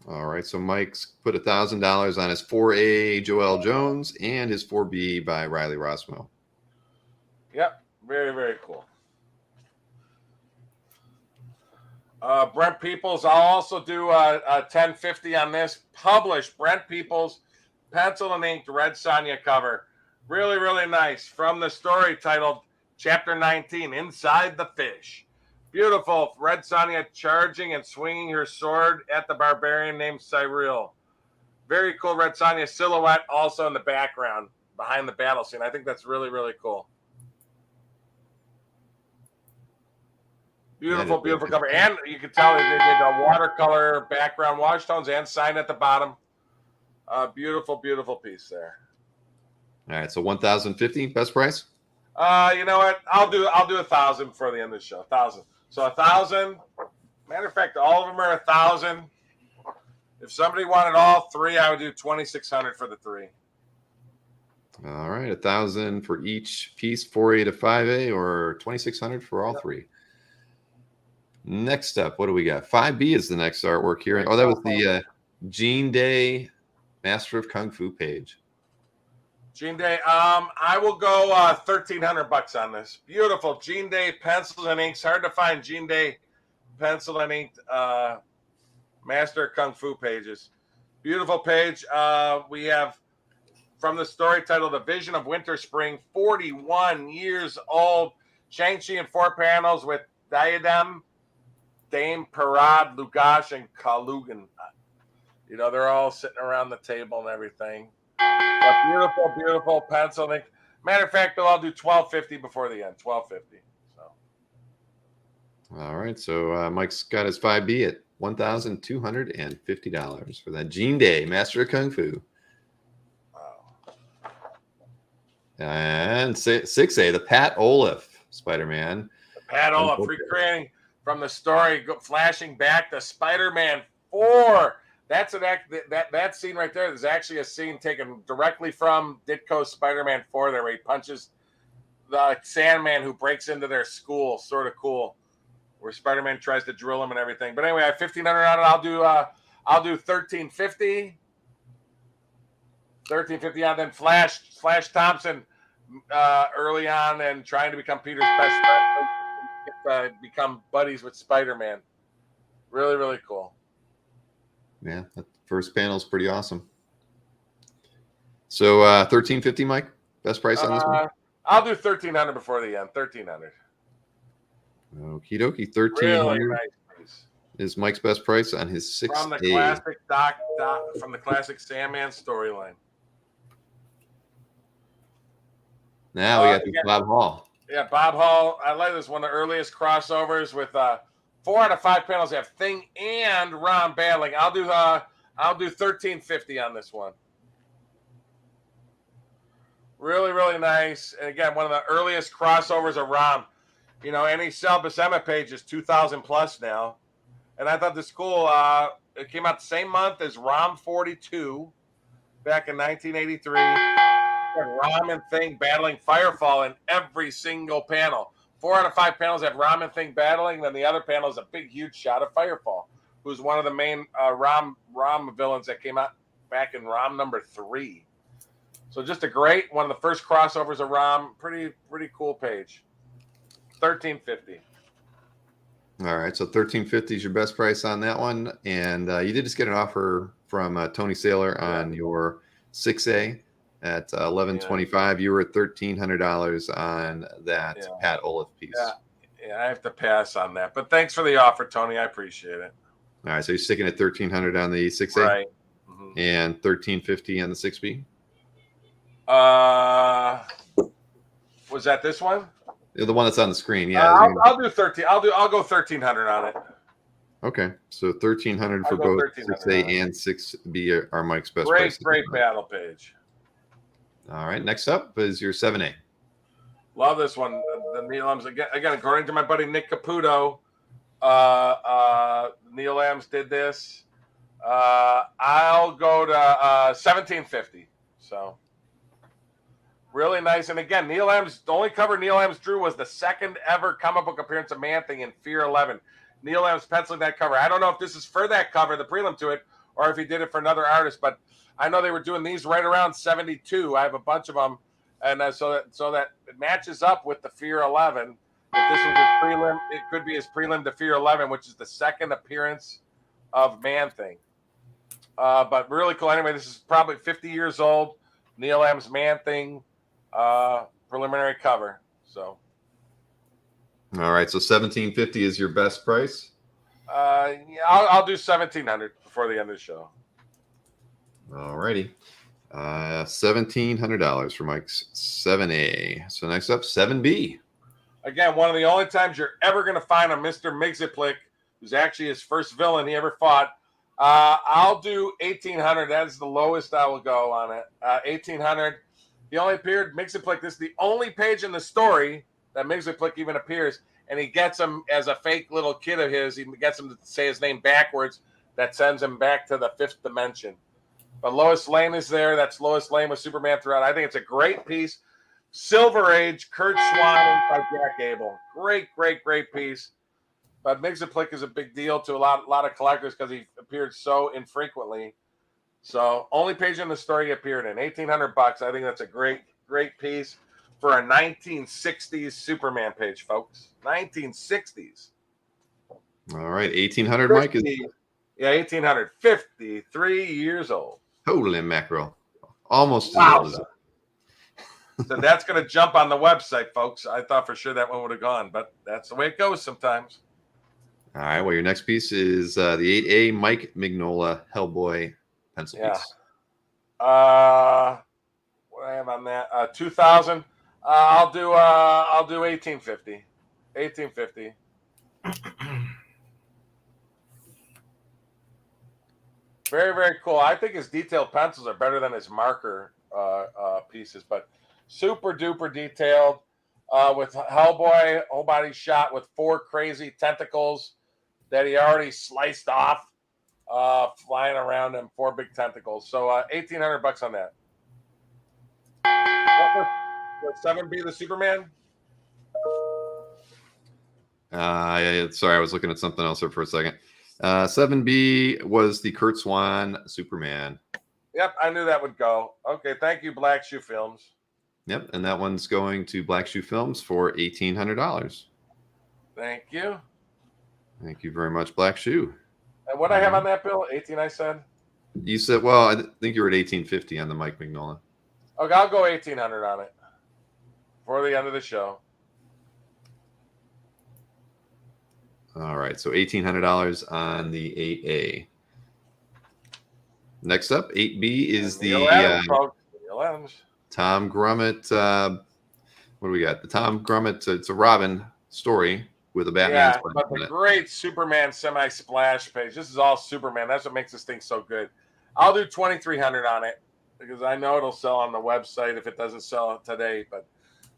All right. So Mike's put $1,000 on his 4A Joel Jones and his 4B by Riley Rosmo. Yep. Very, very cool. Brent Peoples, I'll also do a 1050 on this. Published Brent Peoples, pencil and inked Red Sonja cover. Really, really nice. From the story titled Chapter 19, Inside the Fish. Beautiful. Red Sonja charging and swinging her sword at the barbarian named Cyril. Very cool Red Sonja silhouette also in the background behind the battle scene. I think that's really, really cool. Beautiful, beautiful cover. And you can tell they did a watercolor background wash tones and sign at the bottom. Beautiful, beautiful piece there. All right. So 1,050 best price? You know what? I'll do 1,000 for the end of the show. 1,000. So 1,000. Matter of fact, all of them are 1,000. If somebody wanted all 3, I would do 2,600 for the 3. All right. 1,000 for each piece, 4A to 5A, or 2,600 for all 3. Next up, what do we got? 5B is the next artwork here. Oh, that was the Gene Day Master of Kung Fu page. Gene Day. I will go $1,300 on this. Beautiful Gene Day pencils and inks. Hard to find Gene Day pencil and inked Master of Kung Fu pages. Beautiful page. We have from the story titled The Vision of Winter Spring, 41 years old. Shang-Chi in 4 panels with Diadem, Dame, Parad, Lugash, and Kalugan. You know, they're all sitting around the table and everything. A beautiful, beautiful pencil. Matter of fact, I'll do $1,250 before the end. $1,250. All right. So Mike's got his 5B at $1,250 for that Gene Day Master of Kung Fu. And 6A, the Pat Olaf Spider-Man. Pat Olaf recreating from the story, flashing back to Spider-Man 4. That's that scene right there. There's actually a scene taken directly from Ditko's Spider-Man 4 there, where he punches the Sandman who breaks into their school. Sort of cool, where Spider-Man tries to drill him and everything. But anyway, I have $1,500 on it. I'll do $1,350. $1,350 on. Then Flash Thompson early on and trying to become Peter's best friend, become buddies with Spider-Man. Really, really cool. Yeah, that first panel is pretty awesome. So $1,350, Mike, best price on this one? I'll do $1,300 before the end. $1,300. Okie dokie, $1,300 Really nice is Mike's best price on his 6A. From the classic from the classic Sandman storyline. Now we got the Bob Hall. Yeah, Bob Hall. I like this one of the earliest crossovers with 4 out of 5 panels have Thing and Ron battling. I'll do $1,350 on this one. Really, really nice. And again, one of the earliest crossovers of Rom. You know, any Sal Buscema page is 2,000 plus now. And I thought this cool. It came out the same month as Rom 42 back in 1983. Rom and Thing battling Firefall in every single panel. 4 out of 5 panels have Rom and Thing battling. Then the other panel is a big, huge shot of Firefall, who's one of the main Rom villains that came out back in Rom number 3. So just a great one of the first crossovers of Rom. Pretty cool page. $1,350. All right, so $1,350 is your best price on that one, and you did just get an offer from Tony Saylor on your 6A at $1,125. You were at $1,300 on that Pat Olaf piece. Yeah, I have to pass on that, but thanks for the offer, Tony. I appreciate it. All right, so you're sticking at $1,300 on the 6A, right? And $1,350 on the 6B. Was that this one? The one that's on the screen, yeah. I'll do 13. I'll go 1,300 on it. Okay, so 1,300 for both 6A and 6B are Mike's best price. Great battle page. All right, next up is your 7A. Love this one. The Neil Adams again. According to my buddy Nick Caputo, Neil Adams did this. I'll go to 1,750. So. Really nice. And again, Neil Adams, the only cover Neil Adams drew was the second ever comic book appearance of Man-Thing in Fear 11. Neil Adams penciling that cover. I don't know if this is for that cover, the prelim to it, or if he did it for another artist, but I know they were doing these right around 72. I have a bunch of them. And so that it matches up with the Fear 11. If this was his prelim, it could be his prelim to Fear 11, which is the second appearance of Man-Thing. But really cool. Anyway, this is probably 50 years old. Neil Adams Man-Thing. Preliminary cover. So all right, so $1,750 is your best price. I'll do $1,700 before the end of the show. All righty, $1,700 for Mike's 7A. So next up, 7B. Again, one of the only times you're ever going to find a Mr. Mxyzptlk, who's actually his first villain he ever fought. I'll do $1,800. That's the lowest I will go on it. $1,800. He only appeared, Mxyzptlk, this is the only page in the story that Mxyzptlk even appears, and he gets him as a fake little kid of his. He gets him to say his name backwards. That sends him back to the 5th dimension. But Lois Lane is there. That's Lois Lane with Superman throughout. I think it's a great piece. Silver Age, Kurt Swan by Jack Abel. Great piece. But Mxyzptlk is a big deal to a lot of collectors because he appeared so infrequently. So only page in the story he appeared in. $1,800. I think that's a great piece for a 1960s Superman page, folks. 1960s. All right, $1,800, Mike. Yeah, 1,800. 53 years old. Holy mackerel. Almost as old as it. So that's going to jump on the website, folks. I thought for sure that one would have gone, but that's the way it goes sometimes. All right, well, your next piece is the 8A Mike Mignola Hellboy pencil piece. What do I have on that? 2,000. I'll do 1,850. 1,850. Very, very cool. I think his detailed pencils are better than his marker pieces, but super duper detailed with Hellboy, whole body shot with 4 crazy tentacles that he already sliced off, flying around him, 4 big tentacles. So $1,800 on that. What 7B the Superman? Sorry, I was looking at something else there for a second. 7B was the Kurt Swan Superman. Yep, I knew that would go. Okay, thank you, Black Shoe Films. Yep, and that one's going to Black Shoe Films for $1,800. Thank you. Thank you very much, Black Shoe. And what I have on that bill? 18, I said? You said, well, I think you were at 1850 on the Mike Mignola. Okay, I'll go 1,800 on it for the end of the show. All right, so $1,800 on the 8A. Next up, 8B is the Tom Grummett. What do we got? The Tom Grummett. It's a Robin story with a Batman. Yeah, but the great Superman semi-splash page. This is all Superman. That's what makes this thing so good. I'll do 2,300 on it because I know it'll sell on the website if it doesn't sell today. But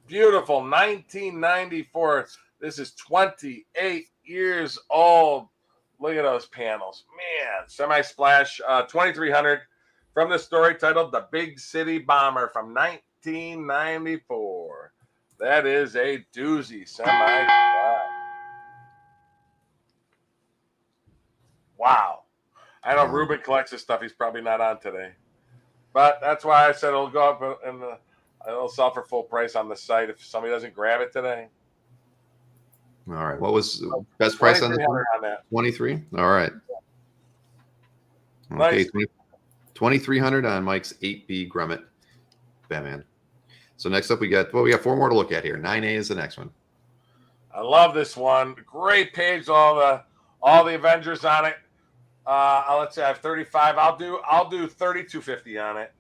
beautiful, 1994. This is 28 years old. Look at those panels, man. Semi-splash, 2,300 from the story titled "The Big City Bomber" from 1994. That is a doozy semi-splash. Wow. I know Ruben collects his stuff. He's probably not on today. But that's why I said it'll go up and it'll sell for full price on the site if somebody doesn't grab it today. All right. What was best price on this one? 23. All right. Okay. Nice. 2,300 on Mike's 8B Grummett Batman. So next up we got 4 more to look at here. 9A is the next one. I love this one. Great page, all the Avengers on it. Let's say I have 35. I'll do 3,250 on it.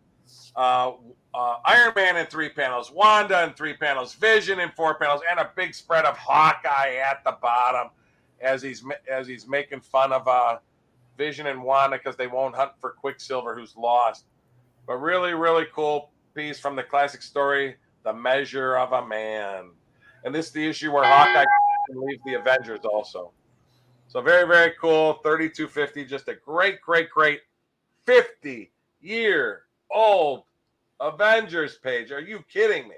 Iron Man in 3 panels, Wanda in 3 panels, Vision in 4 panels, and a big spread of Hawkeye at the bottom as he's making fun of Vision and Wanda because they won't hunt for Quicksilver, who's lost. But really, really cool piece from the classic story, The Measure of a Man. And this is the issue where Hawkeye can leave the Avengers also. So very, very cool. 3,250. Just a great, great, great 50-year-old Avengers page. Are you kidding me?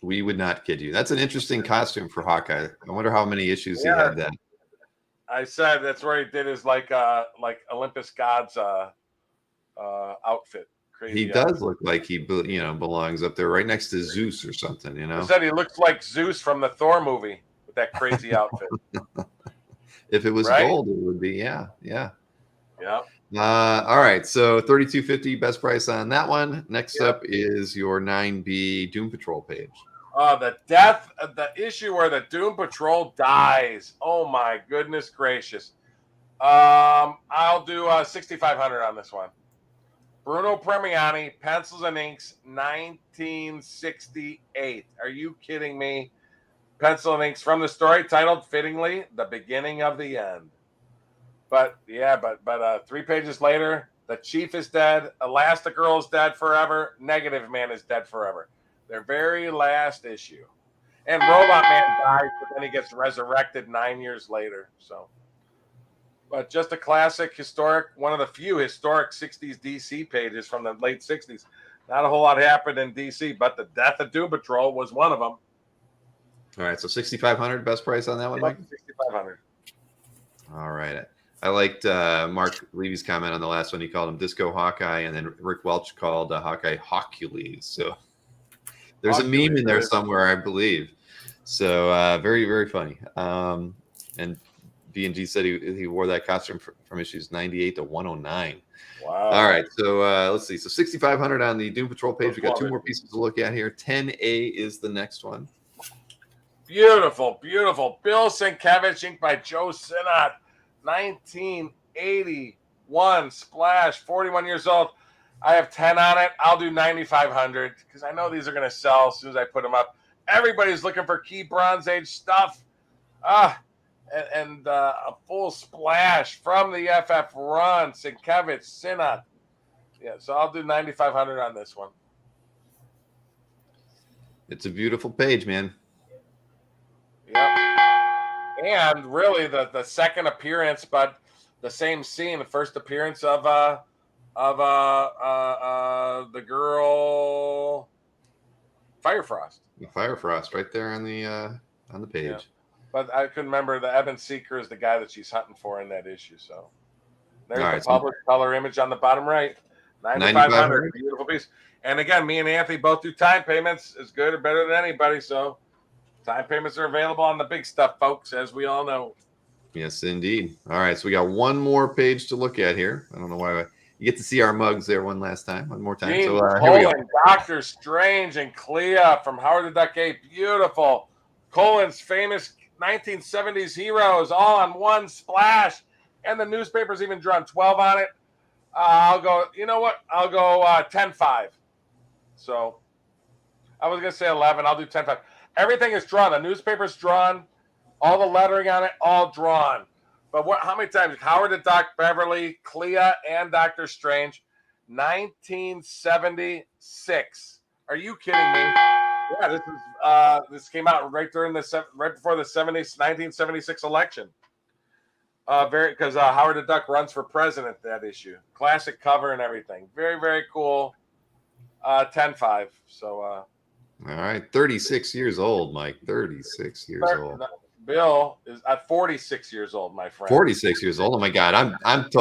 We would not kid you. That's an interesting costume for Hawkeye. I wonder how many issues he had then. I said that's where he did his like Olympus God's outfit. Crazy. He does look like he belongs up there right next to Zeus or something. I said he looks like Zeus from the Thor movie with that crazy outfit. If it was gold, it would be. Yeah. Yep. All right, so 3,250 best price on that one. Next up is your 9B Doom Patrol page. The issue where the Doom Patrol dies. Oh my goodness gracious. I'll do 6,500 on this one. Bruno Premiani, pencils and inks, 1968. Are you kidding me? Pencil and inks from the story titled fittingly, "The Beginning of the End." But 3 pages later, the Chief is dead, Elastigirl is dead forever, Negative Man is dead forever. Their very last issue. And Robot Man dies, but then he gets resurrected 9 years later. But just a classic historic, one of the few historic 60s DC pages from the late 60s. Not a whole lot happened in DC, but the death of Doom Patrol was one of them. All right, so 6,500 best price on that one, Mike? 6,500. All right. I liked Mark Levy's comment on the last one. He called him Disco Hawkeye, and then Rick Welch called Hawkeye Hawkules. So there's a meme in there somewhere, I believe. So very, very funny. And B&G said he wore that costume from issues 98 to 109. Wow. All right, so let's see. So 6,500 on the Doom Patrol page. We got 2 more pieces to look at here. 10A is the next one. Beautiful, beautiful. Bill Sienkiewicz, inked by Joe Sinnott. 1981 splash, 41 years old. I have 10 on it. I'll do 9,500 because I know these are going to sell as soon as I put them up. Everybody's looking for key Bronze Age stuff. And a full splash from the FF run, Sienkiewicz, Sinat. Yeah, so I'll do 9,500 on this one. It's a beautiful page, man. Yep. And really the second appearance, but the same scene, the first appearance of the girl Firefrost. The Firefrost right there on the page. Yeah. But I couldn't remember the Eben Seeker is the guy that she's hunting for in that issue. So there's the public color image on the bottom right. 9,500. Beautiful piece. And again, me and Anthony both do time payments as good or better than anybody. So time payments are available on the big stuff, folks, as we all know. Yes, indeed. All right, so we got one more page to look at here. I don't know why you get to see our mugs there one more time. Gene So here we go. Dr. Strange and Clea from Howard the Duck 8. Beautiful. Colin's famous 1970s heroes all on one splash. And the newspaper's even drawn 12 on it. I'll go, you know what? I'll go 10-5. So I was going to say 11. I'll do 10-5. Everything is drawn. The newspaper's drawn. All the lettering on it, all drawn. But how many times? Howard the Duck, Beverly, Clea, and Dr. Strange. 1976. Are you kidding me? Yeah, this came out right before the 1976 election. Because Howard the Duck runs for president that issue. Classic cover and everything. Very, very cool. 10-5. So all right, 36 years old, Mike. 36 years old. Bill is at 46 years old, my friend. 46 years old. Oh my God,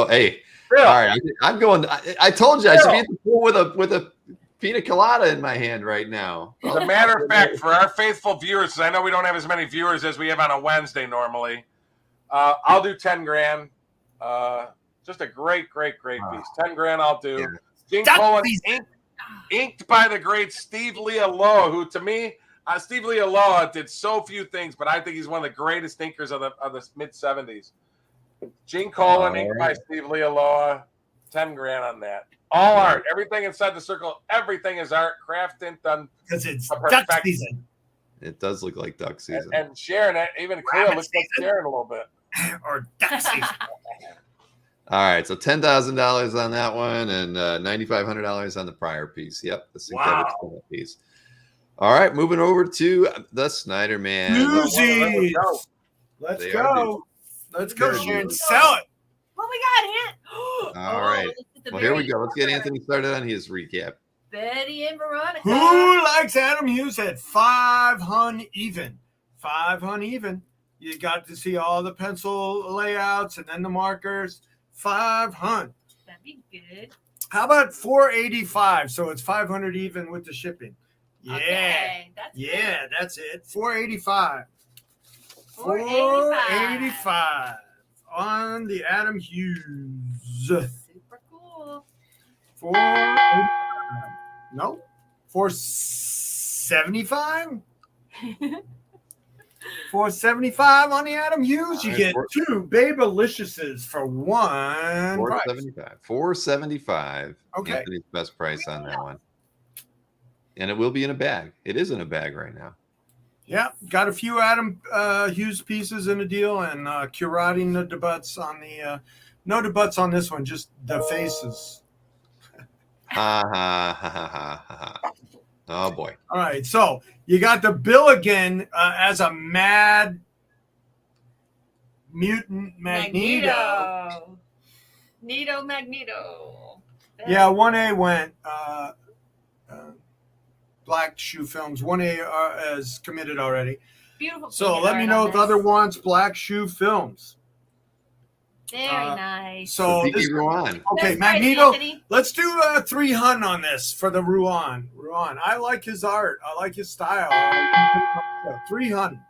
hey. Bill. All right, I'm going. I told you I should be at the pool with a pina colada in my hand right now. As a matter of fact, for our faithful viewers, because I know we don't have as many viewers as we have on a Wednesday normally, I'll do 10 grand. Just a great piece. 10 grand I'll do. Yeah. Gene Colan, inked by the great Steve Lealoa, who to me, Steve Lealoa did so few things, but I think he's one of the greatest inkers of the mid-70s. Gene Colan, inked by Steve Lealoa, 10 grand on that. All art, everything inside the circle, everything is art, crafted, done. Because it's duck season. It does look like duck season. And Sharon, even Cleo looks like Sharon a little bit. Or duck season. All right, so $10,000 on that one and $9,500 on the prior piece. Yep, the Sienkiewicz piece. All right, moving over to the Snyder Man. Newsies. Let's go. Let's go, Sharon. Sell it. What we got, Ant? All right. Well, here we go. Let's get Anthony started on his recap. Betty and Veronica. Who likes Adam Hughes at 500 even? 500 even. You got to see all the pencil layouts and then the markers. 500. That'd be good. How about 485? So it's 500 even with the shipping. Yeah. Okay, that's it. 485. 485. 485 on the Adam Hughes. Super cool. 485. No. 475. 475 on the Adam Hughes. You get two Babeliciouses for one. 475. 475. Okay. Anthony's best price on that one. And it will be in a bag. It is in a bag right now. Yeah, got a few Adam Hughes pieces in a deal and curating the debuts on the no debuts on this one, just the faces. Ha ha ha ha ha ha. Oh boy. All right, so you got the bill again as a mad mutant Magneto. Magneto. Yeah, 1A went Black Shoe Films. 1A is committed already. Beautiful. So let me know if other wants Black Shoe Films. Very nice. So this, Ruan. Okay, Magneto. Let's do 300 on this for the Ruan. I like his art. I like his style. 300.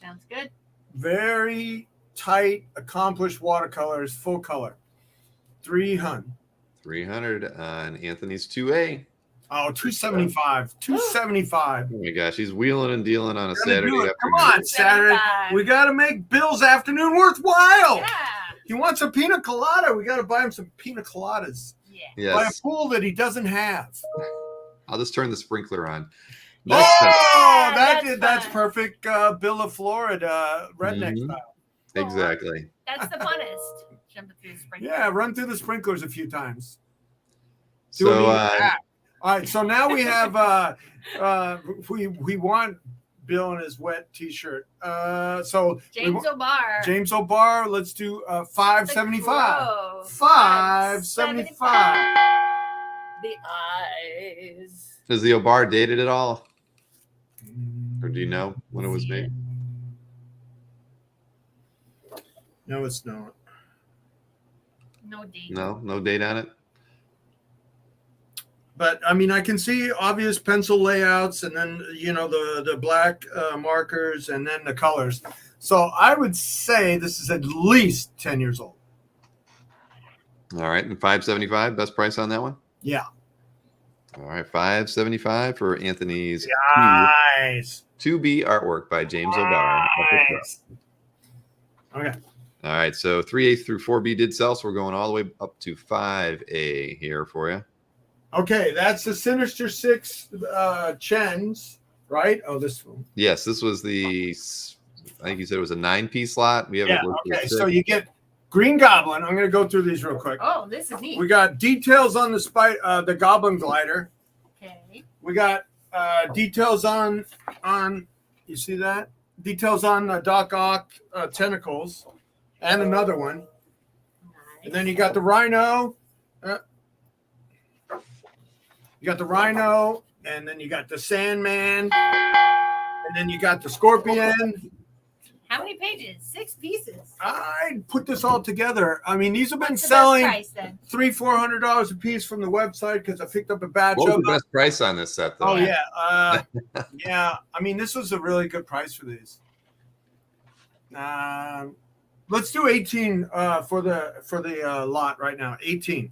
Sounds good. Very tight, accomplished watercolors, full color. 300. 300 on Anthony's 2A. Oh, 275. 275. Oh my gosh, he's wheeling and dealing on a Saturday afternoon. Come on, Saturday. We got to make Bill's afternoon worthwhile. Yeah. He wants a pina colada. We got to buy him some pina coladas. Yeah. Yes. Buy a pool that he doesn't have. I'll just turn the sprinkler on. That's perfect. Bill of Florida, redneck Mhm. style. Exactly. That's the funnest. Jumping through the sprinklers. Yeah, run through the sprinklers a few times. So, all right. So now we have we want Bill in his wet T-shirt. So James O'Barr. James O'Barr. Let's do 575. 575. The eyes. is the O'Barr dated at all? Or do you know when it was made? No, it's not. No date. No date on it. But I mean, I can see obvious pencil layouts, and then the black markers, and then the colors. So I would say this is at least 10 years old. All right, and 575, best price on that one. Yeah. All right, 575 for Anthony's Nice. 2B artwork by James O'Barr. Nice. Okay. All right, so 3A through 4B did sell, so we're going all the way up to 5A here for you. Okay, that's the Sinister Six Chens, right? Oh, this one. Yes, this was I think you said it was a 9-piece lot. We have Yeah, okay, so you get Green Goblin. I'm going to go through these real quick. Oh, this is neat. We got details on the Goblin Glider. Okay. We got details on you see that? Details on the Doc Ock tentacles and another one. Nice. And then you got the Rhino. You got the Rhino, and then you got the Sandman, and then you got the Scorpion. How many pages? 6 pieces. I put this all together. I mean, these have been What's the selling best price, then? $300-400 a piece from the website because I picked up a batch What was of the best price on this set, though? Oh yeah, yeah. I mean, this was a really good price for these. Let's do 18 for the lot right now. 18.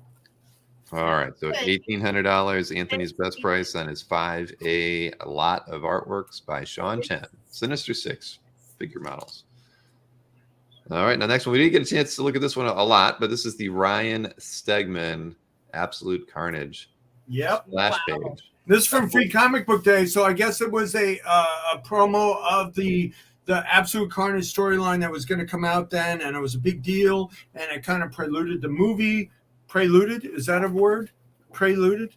All right, so $1,800. Anthony's best price on his 5A lot of artworks by Sean Chen. Sinister Six figure models. All right, now next one. We didn't get a chance to look at this one a lot, but this is the Ryan Stegman Absolute Carnage. Yep. Splash page. This is from Free Comic Book Day, so I guess it was a promo of the Absolute Carnage storyline that was going to come out then, and it was a big deal, and it kind of preluded the movie. Preluded? Is that a word? Preluded?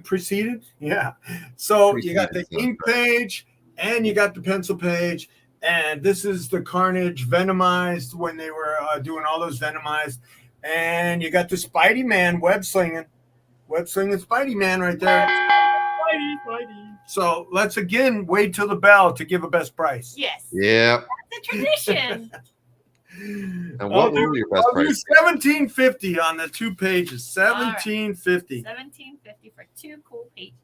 Preceded? Yeah. So you got the ink page, and you got the pencil page, and this is the Carnage Venomized when they were doing all those Venomized, and you got the Spidey Man web slinging Spidey Man right there. Spidey. So let's again wait till the bell to give a best price. Yes. Yeah. That's a tradition. And what were your best price? $17.50 on the 2 pages. $17.50. $17.50 for 2 cool pages.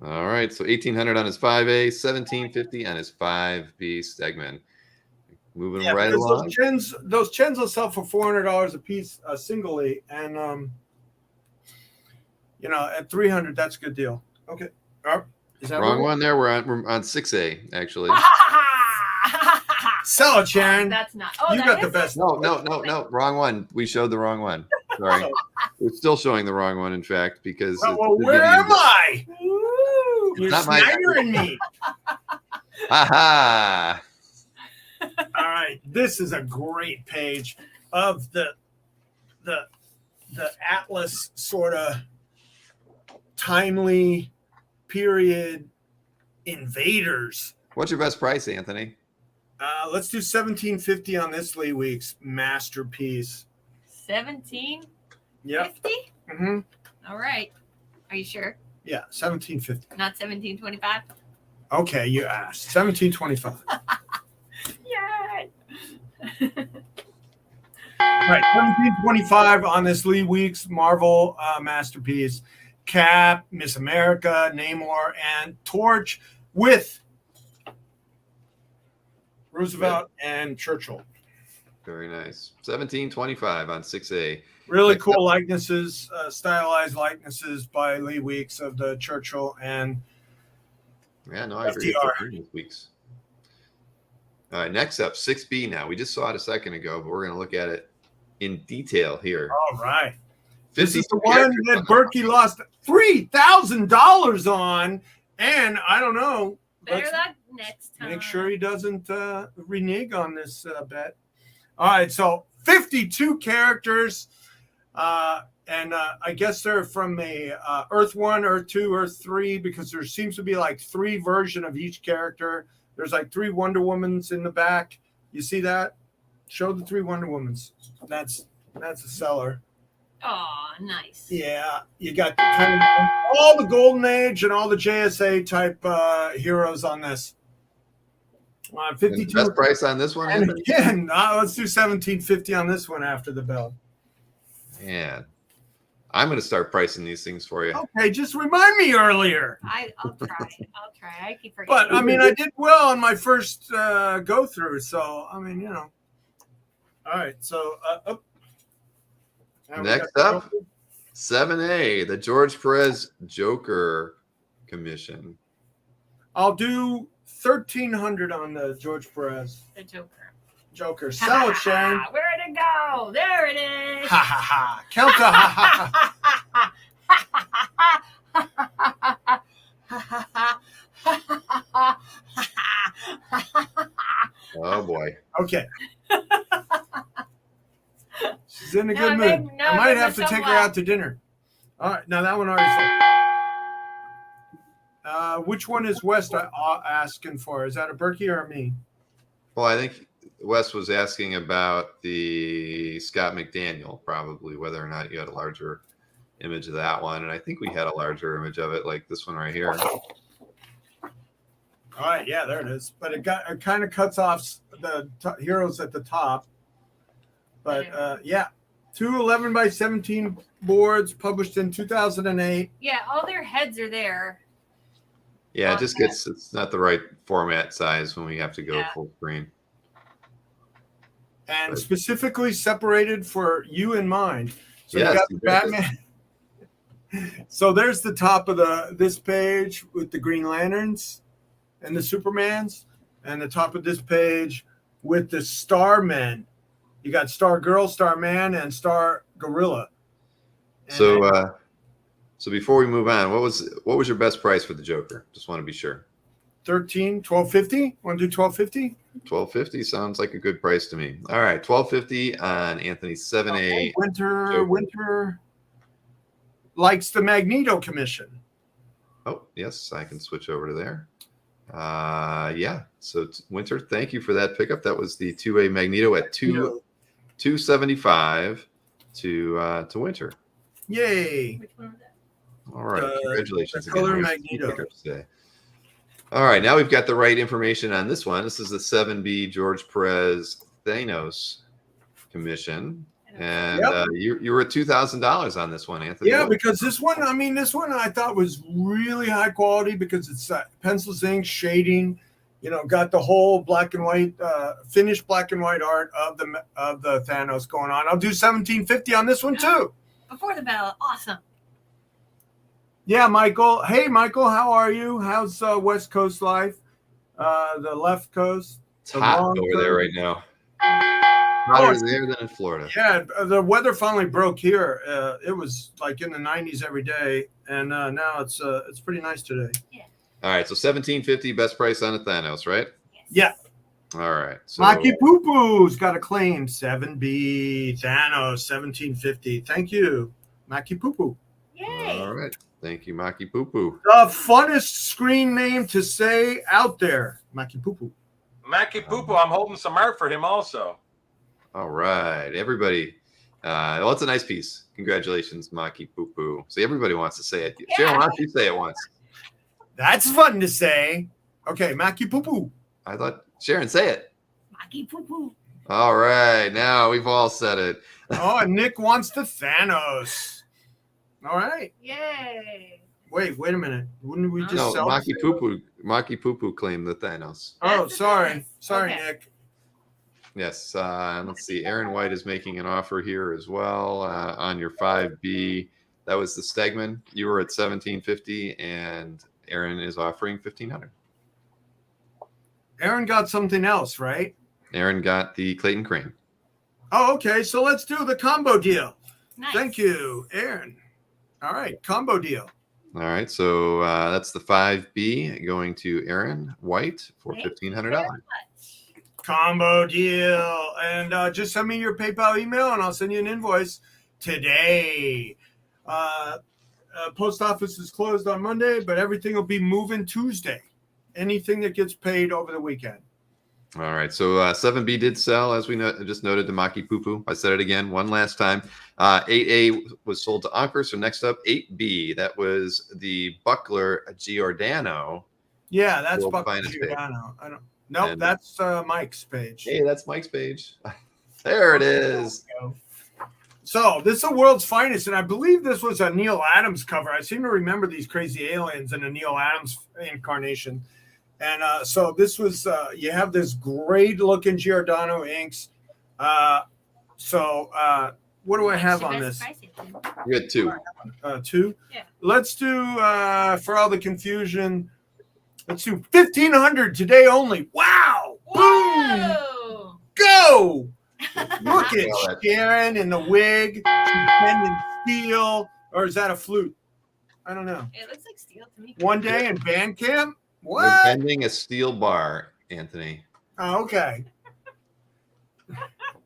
All right, so $1,800 on his 5A, $17.50 on his 5B Stegman. Moving right along. Those chens will sell for $400 a piece singly, and at $300, that's a good deal. Okay. Is that Wrong one there. We're on 6A actually. Sell it, Sharon. That's not. Oh, you got the best. No. Wrong one. We showed the wrong one. Sorry. We're still showing the wrong one, in fact, because. Well, where am I? You're not snidering me. Aha. All right. This is a great page of the Atlas sort of timely period invaders. What's your best price, Anthony? Let's do $17.50 on this Lee Week's masterpiece. $17.50? Yep. Mm-hmm. All right. Are you sure? Yeah, $17.50. Not $17.25? Okay, you asked. $17.25. Yay! All right, $17.25 on this Lee Week's Marvel masterpiece. Cap, Miss America, Namor, and Torch with Roosevelt and Churchill. Very nice. $17.25 on 6A. Really cool likenesses, stylized likenesses by Lee Weeks of the Churchill and I agree. With Weeks. All right, next up, 6B now. We just saw it a second ago, but we're going to look at it in detail here. All right. This is the one that Berkey lost $3,000 on And I don't know. Better luck next time. Make sure he doesn't renege on this bet. All right, so 52 characters. And I guess they're from a Earth 1, Earth 2, Earth 3, because there seems to be like 3 versions of each character. There's like 3 Wonder Womans in the back. You see that? Show the 3 Wonder Womans. That's a seller. Oh, nice. Yeah, you got kind of all the Golden Age and all the JSA type heroes on this. 52. Best price on this one. And again, let's do 1750 on this one after the bell. Man, I'm going to start pricing these things for you. Okay, just remind me earlier. I'll try. I keep forgetting. But I mean, I did well on my first go through, so I mean, you know. All right, so next up, 7A, the George Perez Joker commission. I'll do 1,300 on the George Perez. The Joker. Joker. Sell it, Shane. Where'd it go? There it is. Ha ha ha. Count the ha ha ha. Oh boy. Okay. She's in a good mood. I might have to take her out to dinner. All right. Now that one already sold. Which one is West asking for? Is that a Berkey or a me? Well, I think Wes was asking about the Scott McDaniel, probably whether or not you had a larger image of that one. And I think we had a larger image of it, like this one right here. All right, yeah, there it is. But it kind of cuts off the heroes at the top. But yeah, 2 11x17 boards published in 2008. Yeah, all their heads are there. Yeah, it just it's not the right format size when we have to go full screen. And specifically separated for you in mind. So yes, you got the Batman. So there's the top of this page with the Green Lanterns and the Supermans, and the top of this page with the Starmen. You got Star Girl, Star Man, and Star Gorilla. And so before we move on, what was your best price for the Joker? Just want to be sure. 1250. Want to do 1250? 1250 sounds like a good price to me. All right, 1250 on Anthony's 7A. Winter likes the Magneto commission. Oh, yes, I can switch over to there. Yeah, so Winter, thank you for that pickup. That was the 2A Magneto at 275 to Winter. Yay. Which one was that? All right, congratulations. Color again. Magneto. Today. All right, now we've got the right information on this one. This is the 7B George Perez Thanos commission. And you were at $2,000 on this one, Anthony. Yeah, because this one I thought was really high quality because it's pencils, ink, shading. You know, got the whole black and white, finished black and white art of the Thanos going on. I'll do 1750 on this one too. Before the bell, awesome. Yeah, Michael. Hey, Michael, how are you? How's West Coast life? The left coast. It's hot over there right now. Hotter there than in Florida. Yeah, the weather finally broke here. It was like in the 90s every day, and now it's pretty nice today. Yeah. All right, so 1750 best price on a Thanos, right? Yes. Yeah. All right. So Maki Poo Poo's got a claim. 7B Thanos 1750. Thank you, Maki Poo Poo. Yay. All right. Thank you, Maki Poo Poo. The funnest screen name to say out there, Maki Poo Poo. Mackie Poo Poo, I'm holding some art for him also. All right, everybody. Well, it's a nice piece. Congratulations, Maki Poo Poo. See, everybody wants to say it. Yeah. Sharon, why don't you say it once? That's fun to say. Okay, Maki Poo Poo. I thought, Sharon, say it. Maki Poo Poo. All right, now we've all said it. Oh, and Nick wants the Thanos. All right. Yay. Wait a minute. Wouldn't we just No, sell Maki Poo Poo claimed the Thanos. Oh, sorry. Sorry, Okay. Nick. Yes, let's see. Aaron White is making an offer here as well on your 5B. That was the Stegman. You were at 1750, and Aaron is offering 1500. Aaron got something else, right? Aaron got the Clayton Crane. Oh, okay. So let's do the combo deal. Nice. Thank you, Aaron. All right, combo deal. All right, so that's the 5B going to Aaron White for $1,500. Combo deal. And just send me your PayPal email and I'll send you an invoice today. Post office is closed on Monday, but everything will be moving Tuesday. Anything that gets paid over the weekend. All right, so 7B did sell, as we just noted, to Maki Pupu. I said it again one last time. 8A was sold to Anker. So next up, 8B. That was the Buckler Giordano. Yeah, that's Buckler Giordano. That's Mike's page. Hey, that's Mike's page. There it is. So this is the world's finest, and I believe this was a Neil Adams cover. I seem to remember these crazy aliens in a Neil Adams incarnation. And so this was, you have this great looking Giordano inks. So what do I have on this? You got 2. 2? Yeah. Let's do, for all the confusion, let's do 1,500 today only. Wow. Whoa. Boom. Go. Look at Sharon in the wig. She's bending steel. Or is that a flute? I don't know. It looks like steel to me. One day in band camp? What? We're bending a steel bar, Anthony. Oh, okay.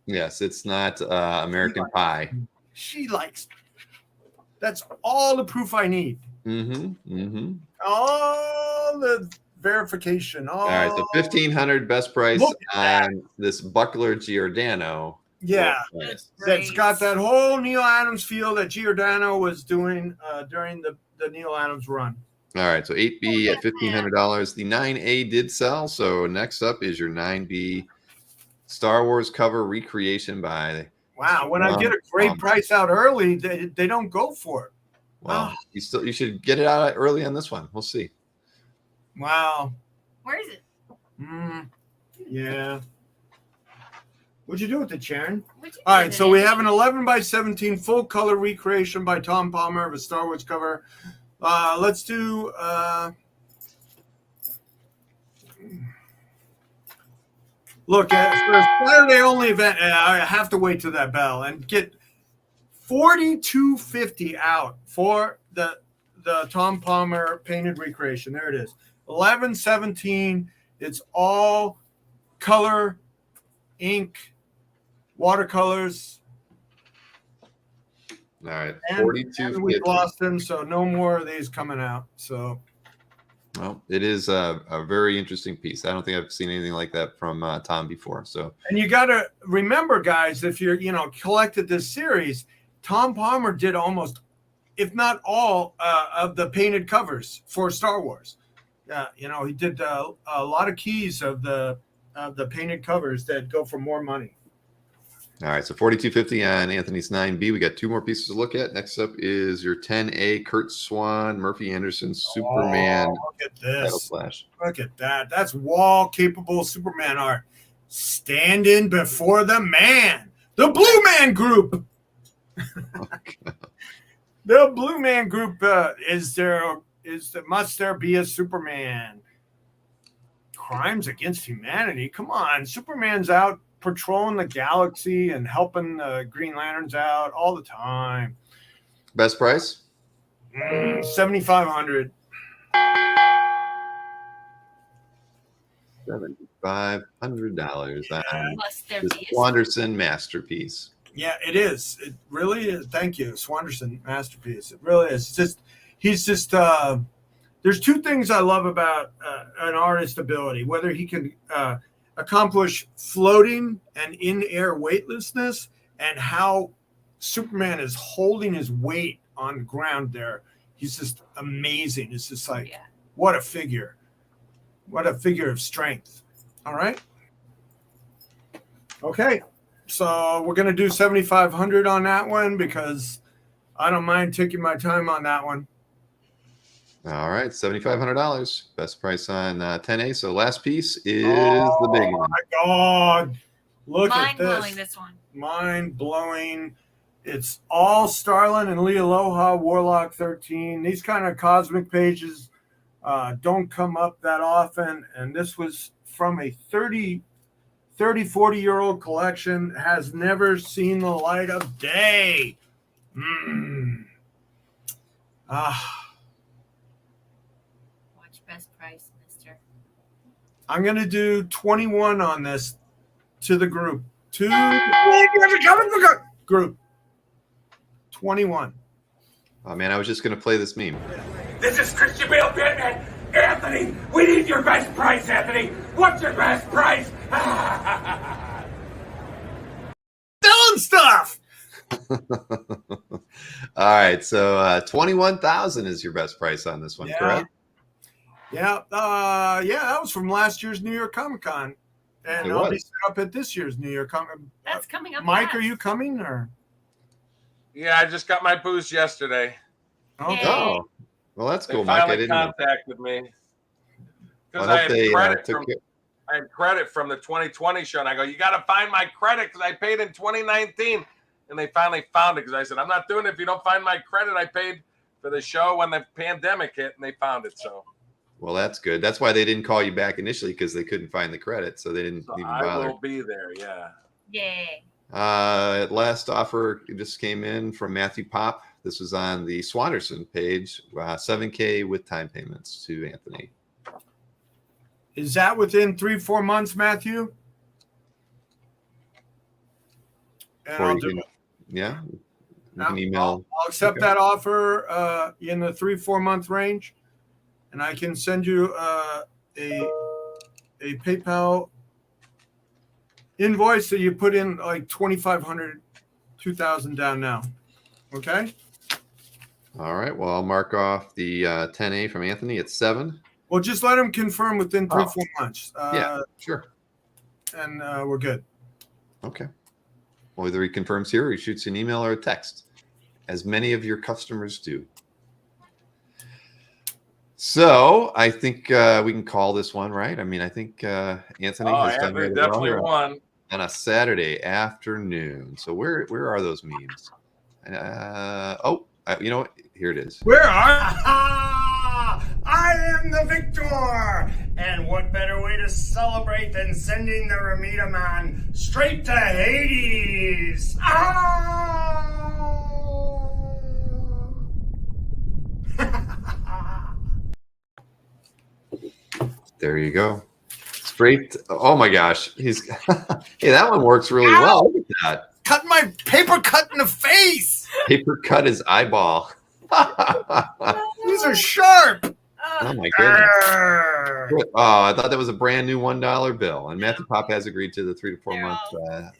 Yes, it's not American Pie. She likes. That's all the proof I need. All the verification. All right, so 1,500 best price on this Buckler Giordano. Yeah, that's got that whole Neil Adams feel that Giordano was doing during the Neil Adams run. All right, so 8B at $1,500. The 9A did sell. So next up is your 9B Star Wars cover recreation by. Wow, when I get a great price out early, they don't go for it. Well, you should get it out early on this one. We'll see. Wow. Where is it? Yeah. What'd you do with it, Sharon? All right, so we have an 11x17 full color recreation by Tom Palmer of a Star Wars cover. Let's do look at for a Saturday only event. I have to wait till that bell and get $42.50 out for the Tom Palmer painted recreation. There it is. 11/17. It's all color, ink, watercolors. All right, $42.50. We've lost them, so no more of these coming out. So, well, it is a very interesting piece. I don't think I've seen anything like that from Tom before. So, and you got to remember, guys, if you're collected this series, Tom Palmer did almost, if not all, of the painted covers for Star Wars. He did a lot of keys of the painted covers that go for more money. All right, so $42.50 on Anthony's 9B. We got 2 more pieces to look at. Next up is your 10A Kurt Swan, Murphy Anderson, Superman. Look at this. Flash. Look at that. That's wall-capable Superman art. Standing before the man. The Blue Man Group. The Blue Man Group must there be a Superman? Crimes against humanity. Come on. Superman's out patrolling the galaxy and helping the Green Lanterns out all the time. Best price? $7,500. $7,500 on Plus their this fees. Swanderson masterpiece. Yeah, it is. It really is. Thank you, Swanderson masterpiece. It really is. He's just. There's 2 things I love about an artist's ability: whether he can accomplish floating and in-air weightlessness, and how Superman is holding his weight on the ground there. He's just amazing. It's just like, what a figure. What a figure of strength. All right. Okay. So we're going to do 7,500 on that one because I don't mind taking my time on that one. All right, $7,500. Best price on 10A. So last piece is the big one. Oh, my God. Look at this. Mind-blowing, this one. Mind-blowing. It's all Starlin and Lee Aloha, Warlock 13. These kind of cosmic pages don't come up that often. And this was from a 40-year-old collection. Has never seen the light of day. What's your best price, mister? I'm going to do 21 on this to the group. To the group. 21. Oh man, I was just gonna play this meme. This is Christian Bale Batman. Anthony, we need your best price, Anthony. What's your best price? Selling stuff. All right, so 21,000 is your best price on this one, correct? Yeah, that was from last year's New York Comic Con, and I'll be set up at this year's New York Comic. That's coming up. Mike, fast. are you coming or? Yeah, I just got my boost yesterday. Okay. Oh, well, that's They cool, Mike. I finally didn't know. contacted me because I I, hope had they credit took from care. I had credit from the 2020 show, and I go, "You got to find my credit because I paid in 2019." And they finally found it because I said, "I'm not doing it if you don't find my credit. I paid for the show when the pandemic hit," and they found it. So, Well, that's good. That's why they didn't call you back initially, because they couldn't find the credit, so they didn't even I bother. will be there. Yeah. Yay. Last offer just came in from Matthew Pop. This was on the Swanderson page. $7K with time payments to Anthony. Is that within 3-4 months, Matthew? And I'll do it. Yeah. You can email. I'll accept that offer in the 3-4 month range, and I can send you a PayPal invoice that you put in like 2,500, 2,000 down now. Okay. All right. Well, I'll mark off the 10A from Anthony at 7. Well, just let him confirm within 3-4 months. Yeah, sure. And we're good. Okay. Well, either he confirms here or he shoots an email or a text, as many of your customers do. So I think we can call this one, right? I mean, I think Anthony has done really definitely well won on a Saturday afternoon. So where are those memes? You know what? Here it is. Where are I am the victor! And what better way to celebrate than sending the Ramita Man straight to Hades? There you go. Straight. Oh my gosh. He's hey, that one works really well. Look at that. Cut my paper cut in the face. Paper cut his eyeball. These are sharp. Oh my goodness. Oh, I thought that was a brand new $1 bill. And Matthew Pop has agreed to the 3 to 4 month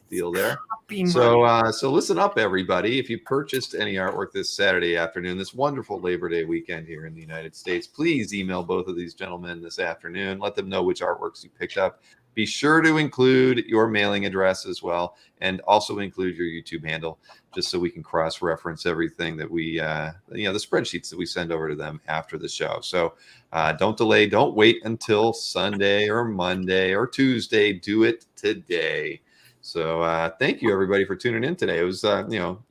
deal there. So listen up, everybody. If you purchased any artwork this Saturday afternoon, this wonderful Labor Day weekend here in the United States, please email both of these gentlemen this afternoon. Let them know which artworks you picked up. Be sure to include your mailing address as well, and also include your YouTube handle, just so we can cross-reference everything that we, the spreadsheets that we send over to them after the show. So don't delay. Don't wait until Sunday or Monday or Tuesday. Do it today. So thank you, everybody, for tuning in today. It was,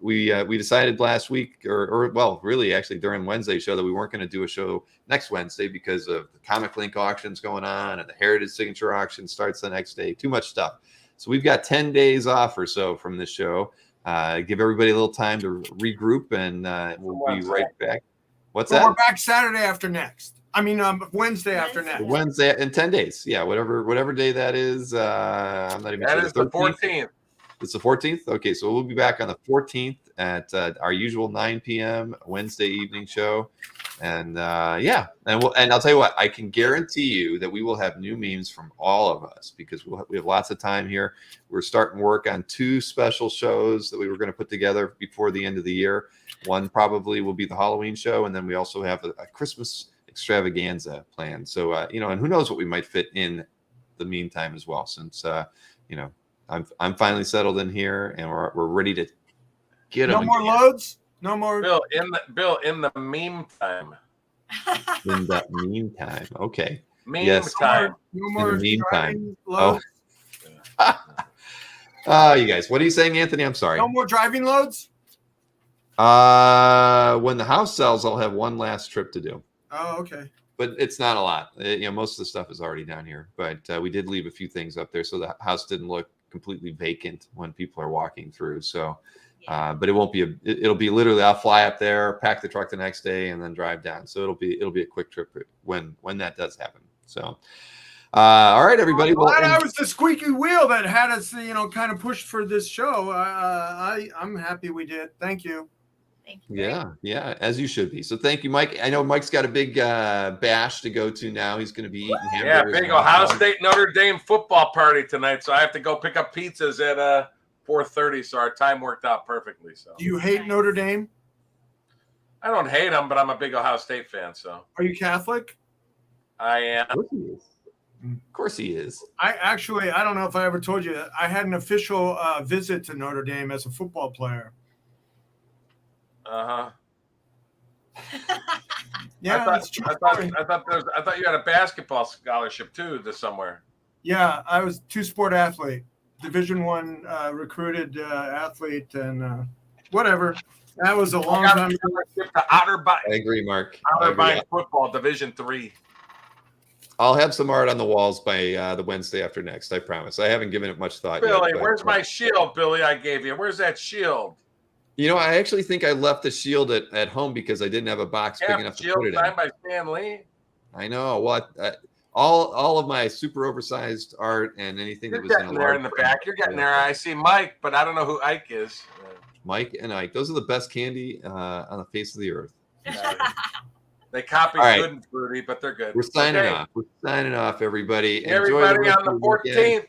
we decided last week, or really actually during Wednesday's show, that we weren't going to do a show next Wednesday because of the Comic Link auctions going on, and the Heritage Signature auction starts the next day. Too much stuff. So we've got 10 days off or so from this show. Give everybody a little time to regroup, and we'll be right back. What's that? We're back Saturday after next. I mean, Wednesday after next. Wednesday in 10 days. Yeah, whatever day that is. I'm not even sure. That is the 14th. It's the 14th. Okay, so we'll be back on the 14th at our usual 9 p.m. Wednesday evening show. And and I'll tell you what, I can guarantee you that we will have new memes from all of us, because we have lots of time here. We're starting work on 2 special shows that we were going to put together before the end of the year. One probably will be the Halloween show, and then we also have a Christmas extravaganza planned. So and who knows what we might fit in the meantime as well, since I'm finally settled in here, and we're ready to get them. No more loads. No more. Bill, in the meantime. In the meantime, okay. Meantime. No more. In the meantime. Loads. You guys, what are you saying, Anthony? I'm sorry. No more driving loads. When the house sells, I'll have one last trip to do. Oh, okay. But it's not a lot. Most of the stuff is already down here. But we did leave a few things up there, so the house didn't look completely vacant when people are walking through. So But it won't be it'll be literally I'll fly up there, pack the truck the next day, and then drive down. So it'll be a quick trip when that does happen. So all right, everybody. Well, that was the squeaky wheel that had us, kind of pushed for this show. I'm happy we did. Thank you. Thank you. Yeah, as you should be. So thank you, Mike. I know Mike's got a big bash to go to now. He's going to be eating hamburgers. Yeah, big Ohio State Notre Dame football party tonight. So I have to go pick up pizzas at 4:30. So our time worked out perfectly. So do you hate Notre Dame? I don't hate them, but I'm a big Ohio State fan. So are you Catholic? I am. Of course he is. I don't know if I ever told you, I had an official visit to Notre Dame as a football player. Yeah, I thought you had a basketball scholarship too to somewhere. Yeah, I was two-sport athlete, Division I recruited athlete, and whatever. That was a long time ago. I agree, Mark. Otterbein football, Division III. I'll have some art on the walls by the Wednesday after next. I promise. I haven't given it much thought Billy, yet. where's my shield, Billy? I gave you. Where's that shield? I actually think I left the shield at home because I didn't have a box big enough to put it in. Signed by Stan Lee. I know. What? All of my super oversized art and anything that was in there in the back. You're getting there. I see Mike, but I don't know who Ike is. Mike and Ike. Those are the best candy on the face of the earth. They copy Good and Fruity, but they're good. We're signing off. We're signing off, everybody. Everybody on the 14th.